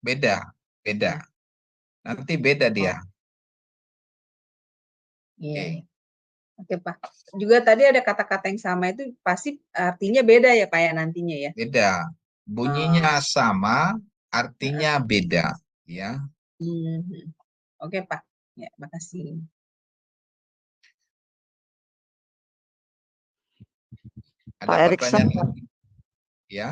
Beda. Ya. Nanti beda dia. Iya. Oke. Oke Pak. Juga tadi ada kata-kata yang sama itu pasti artinya beda ya Pak ya nantinya ya. Beda. Bunyinya sama, artinya beda. Ya. Oke Pak. Ya, makasih. Ada Pak Erikson. pertanyaan lagi? Ya.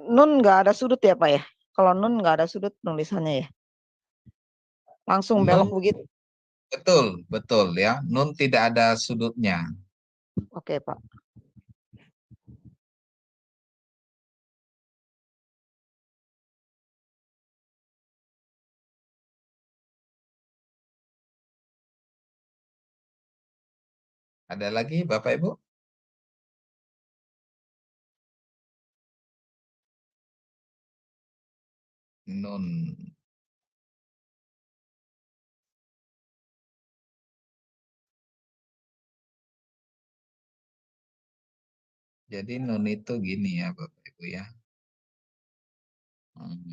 Nun nggak ada sudut ya Pak ya? Kalau nun nggak ada sudut nulisannya ya? Langsung belok begitu? Betul ya. Nun tidak ada sudutnya. Oke Pak. Ada lagi Bapak Ibu? Nun. Jadi nun itu gini ya Bapak Ibu ya.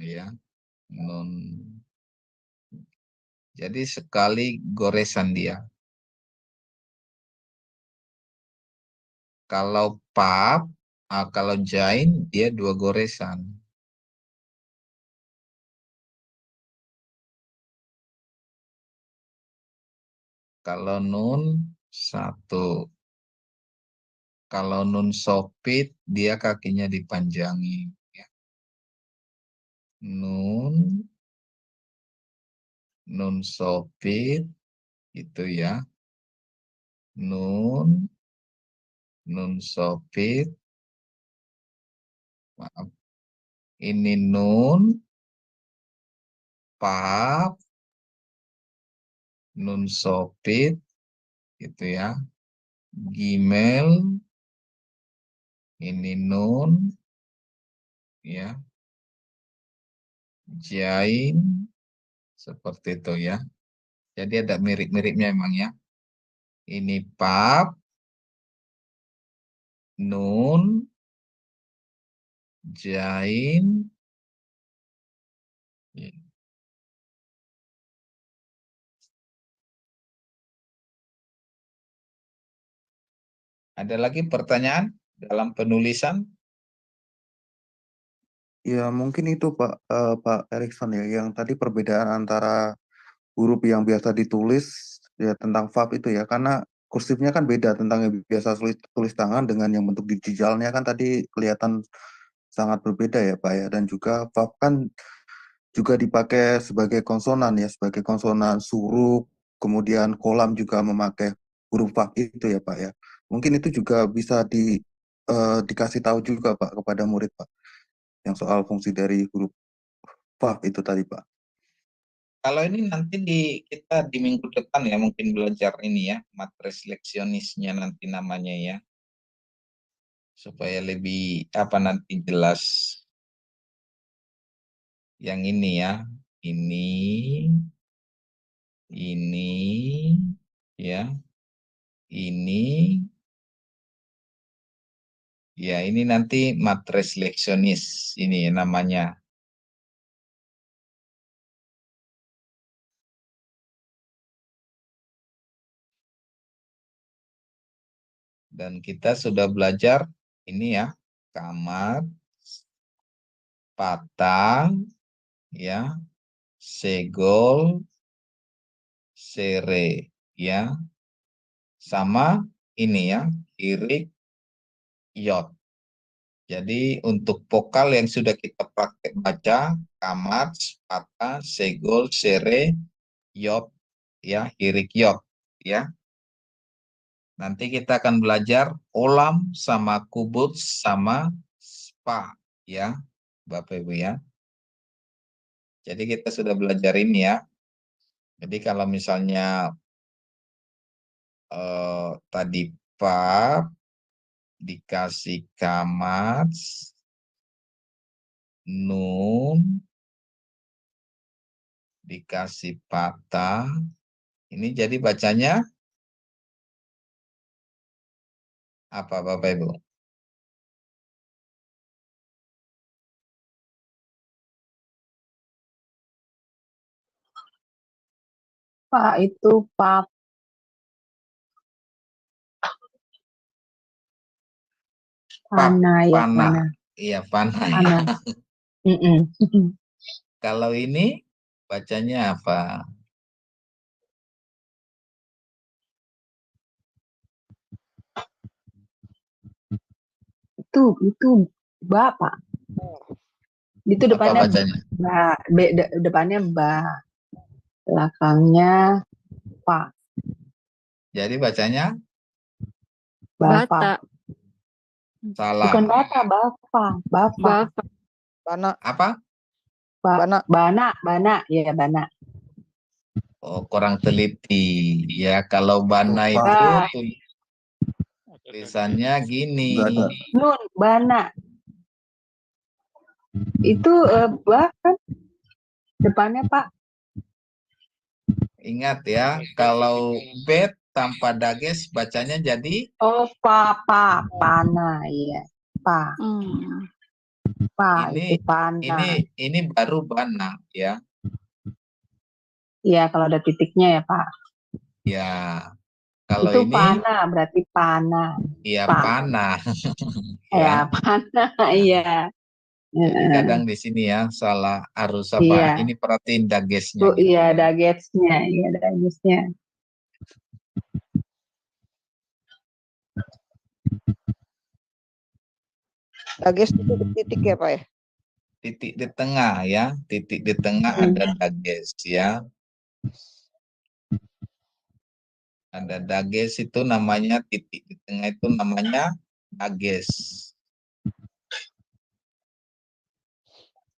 Ya. Nun. Jadi sekali goresan dia. Kalau pap, kalau jain dia 2 goresan. Kalau nun 1. Kalau nun sopit dia kakinya dipanjangi. Ya. Nun sopit itu ya. Nun sopit. Maaf. Ini nun, pap, nun sopit, gitu ya. Gimel, ini nun, ya. Jain, seperti itu ya. Jadi ada mirip-miripnya emang ya. Ini pap, nun, jain. Ada lagi pertanyaan dalam penulisan? Ya mungkin itu Pak Erikson ya, yang tadi perbedaan antara huruf yang biasa ditulis ya tentang VAB itu ya, karena kursifnya kan beda tentang yang biasa tulis tangan dengan yang bentuk digitalnya kan tadi kelihatan sangat berbeda ya Pak ya, dan juga VAB kan juga dipakai sebagai konsonan ya, sebagai konsonan suruh, kemudian kolam juga memakai huruf VAB itu ya Pak ya. Mungkin itu juga bisa dikasih tahu juga Pak kepada murid Pak, yang soal fungsi dari huruf VAB itu tadi Pak. Kalau ini nanti kita di minggu depan ya mungkin belajar ini ya, matris leksionisnya nanti namanya ya. Supaya lebih nanti jelas. Yang ini ya. Ini ya. Ini ya, ini nanti matris leksionis ini namanya. Dan kita sudah belajar ini ya, kamat, patah, ya, segol, sere, ya, sama ini ya, irik, yot. Jadi untuk vokal yang sudah kita praktek baca, kamat, patah, segol, sere, yot, ya, irik, yot, ya. Nanti kita akan belajar olam sama kubut sama spa ya, Bapak Ibu ya. Jadi kita sudah belajar ini ya. Jadi kalau misalnya tadi pap dikasih kamat, nun dikasih patah, ini jadi bacanya apa Bapak Ibu? Pak, itu pap. Panah ya, panah. Iya, panah. Panah. Ya. Kalau ini bacanya apa? Itu Bapak. Itu depannya apa bacanya? depannya ba. Belakangnya pa. Jadi bacanya Bapak. Salah. Bukan bapak. Bana. Apa? Bana. Ya bana. Oh, kurang teliti. Ya, kalau bana itu tulisannya gini. Nun, bana. Itu bahkan depannya Pak. Ingat ya, kalau bet tanpa dages bacanya jadi Panah ya. Ini itu panah. Ini baru bana ya. Iya, kalau ada titiknya ya Pak. Ya. Kalau itu ini panah, berarti panah. Iya, panah. Ya, panah, iya. Jadi kadang di sini ya salah harus apa? Iya. Ini perhatiin dagesnya. Oh, gitu, iya, dagesnya. Iya, dagesnya. Dages itu titik ya Pak ya? Titik di tengah ya. Titik di tengah ada dages ya. Ada dages itu namanya, titik di tengah itu namanya dages.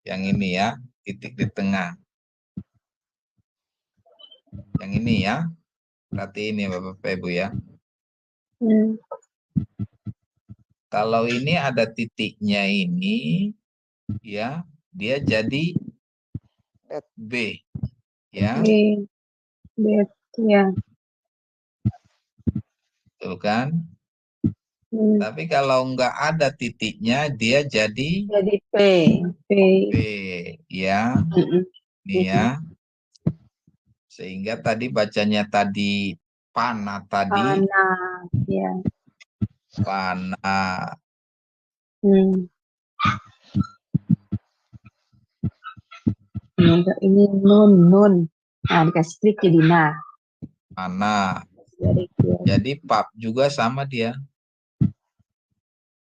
Yang ini ya, titik di tengah. Yang ini ya. Berarti ini Bapak Ibu ya. Kalau ini ada titiknya ini, ya, dia jadi B, ya, Bet, ya. betul kan? Hmm. Tapi kalau nggak ada titiknya, dia jadi Jadi P. B, ya, ini ya. Sehingga tadi bacanya tadi pana tadi, Panah, ya. pana. Ini nun. Nah, dikasih klik jadi nah. Mana. Dari kiri. Jadi pap juga sama dia.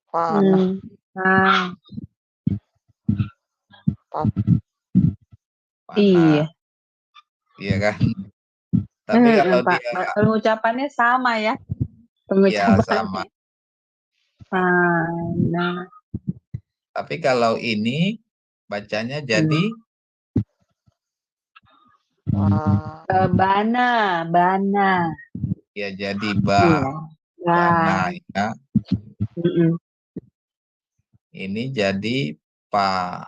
Panah. Nah, Pap. Pana. iya. Iya kan? Tapi kalau Pak, dia pengucapannya sama ya. ya Pengucapannya. sama. Panah. Tapi kalau ini bacanya jadi Bana. ya jadi Iya. bana ya. Mm-mm. Ini jadi pa.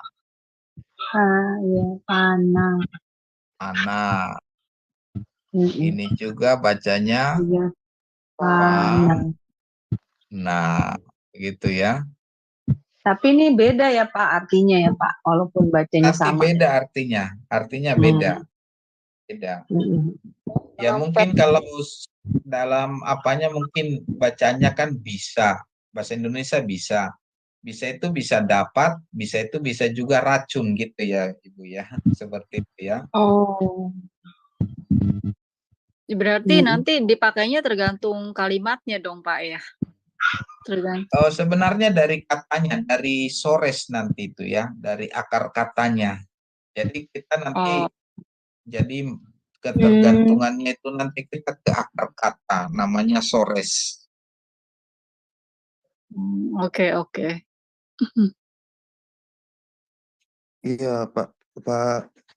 Ya, panah. Ana. Mm-mm. Ini juga bacanya Iya, pa. panah. Nah, gitu ya. Tapi ini beda ya Pak artinya ya Pak, walaupun bacanya Tapi sama. beda artinya beda. Beda. Ya mungkin kalau dalam apanya mungkin bacanya kan bisa. Bahasa Indonesia bisa. Bisa itu bisa dapat, bisa itu bisa juga racun gitu ya Ibu ya. Seperti itu ya. Oh. Berarti nanti dipakainya tergantung kalimatnya dong Pak ya. Tergantung. Sebenarnya dari katanya, dari sores nanti itu ya, dari akar katanya. Jadi kita nanti jadi ketergantungannya itu nanti kita ke akar kata, namanya sores. Oke. Iya, Pak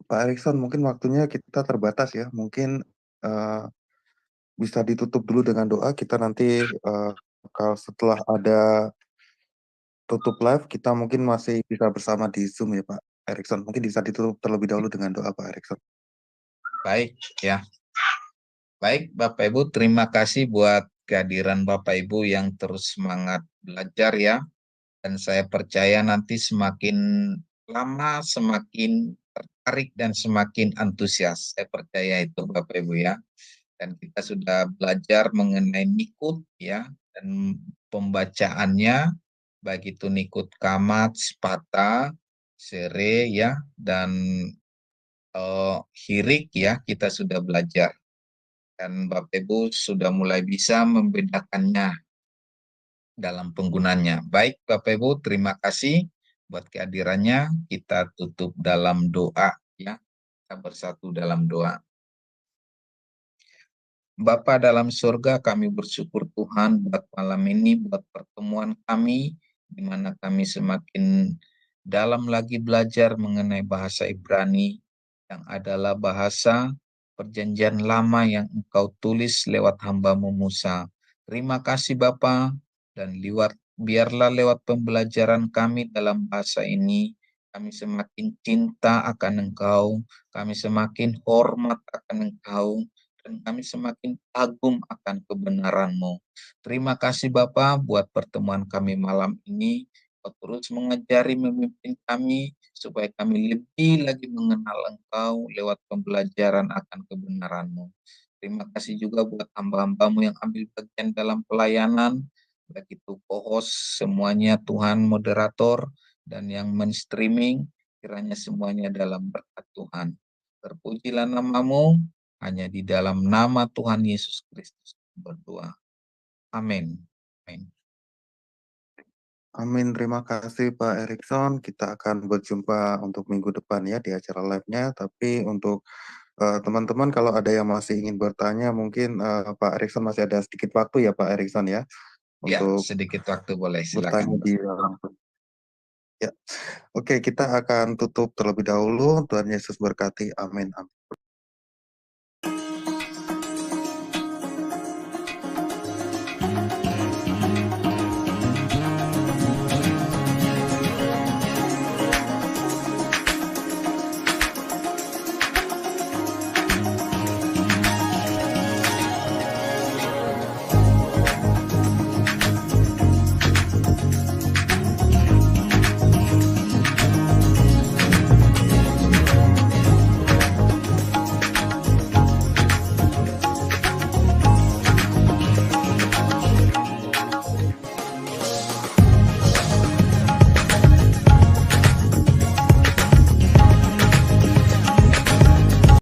Erikson, mungkin waktunya kita terbatas ya. Mungkin bisa ditutup dulu dengan doa. Kita nanti kalau setelah ada tutup live, kita mungkin masih bisa bersama di Zoom ya Pak Erikson. Mungkin bisa ditutup terlebih dahulu dengan doa Pak Erikson. Baik ya. Baik Bapak Ibu, terima kasih buat kehadiran Bapak Ibu yang terus semangat belajar ya. Dan saya percaya nanti semakin lama semakin tertarik dan semakin antusias. Saya percaya itu Bapak Ibu ya. Dan kita sudah belajar mengenai nikut ya, dan pembacaannya, baik itu nikut kamat, sepata, sere ya, dan hirik ya, kita sudah belajar. Dan Bapak Ibu sudah mulai bisa membedakannya dalam penggunanya. Baik Bapak Ibu, terima kasih buat kehadirannya. Kita tutup dalam doa ya. Kita bersatu dalam doa. Bapa dalam surga, kami bersyukur Tuhan buat malam ini, buat pertemuan kami, di mana kami semakin dalam lagi belajar mengenai bahasa Ibrani, yang adalah bahasa perjanjian lama yang Engkau tulis lewat hamba-Mu Musa. Terima kasih Bapa, dan biarlah lewat pembelajaran kami dalam bahasa ini, kami semakin cinta akan Engkau, kami semakin hormat akan Engkau, dan kami semakin kagum akan kebenaran-Mu. Terima kasih Bapa buat pertemuan kami malam ini. Kau terus mengajari memimpin kami supaya kami lebih lagi mengenal Engkau lewat pembelajaran akan kebenaran-Mu. Terima kasih juga buat hamba-hamba-Mu yang ambil bagian dalam pelayanan, baik itu co-host semuanya, Tuhan moderator, dan yang men-streaming, kiranya semuanya dalam berkat Tuhan. Terpujilah nama-Mu, hanya di dalam nama Tuhan Yesus Kristus berdoa. Amin. Amin. Amin, terima kasih Pak Erikson. Kita akan berjumpa untuk minggu depan ya di acara live-nya. Tapi untuk teman-teman kalau ada yang masih ingin bertanya, mungkin Pak Erikson masih ada sedikit waktu ya Pak Erikson ya. Untuk sedikit waktu boleh, silakan. Bertanya di langsung. Ya, oke, kita akan tutup terlebih dahulu. Tuhan Yesus berkati. Amin. Amin.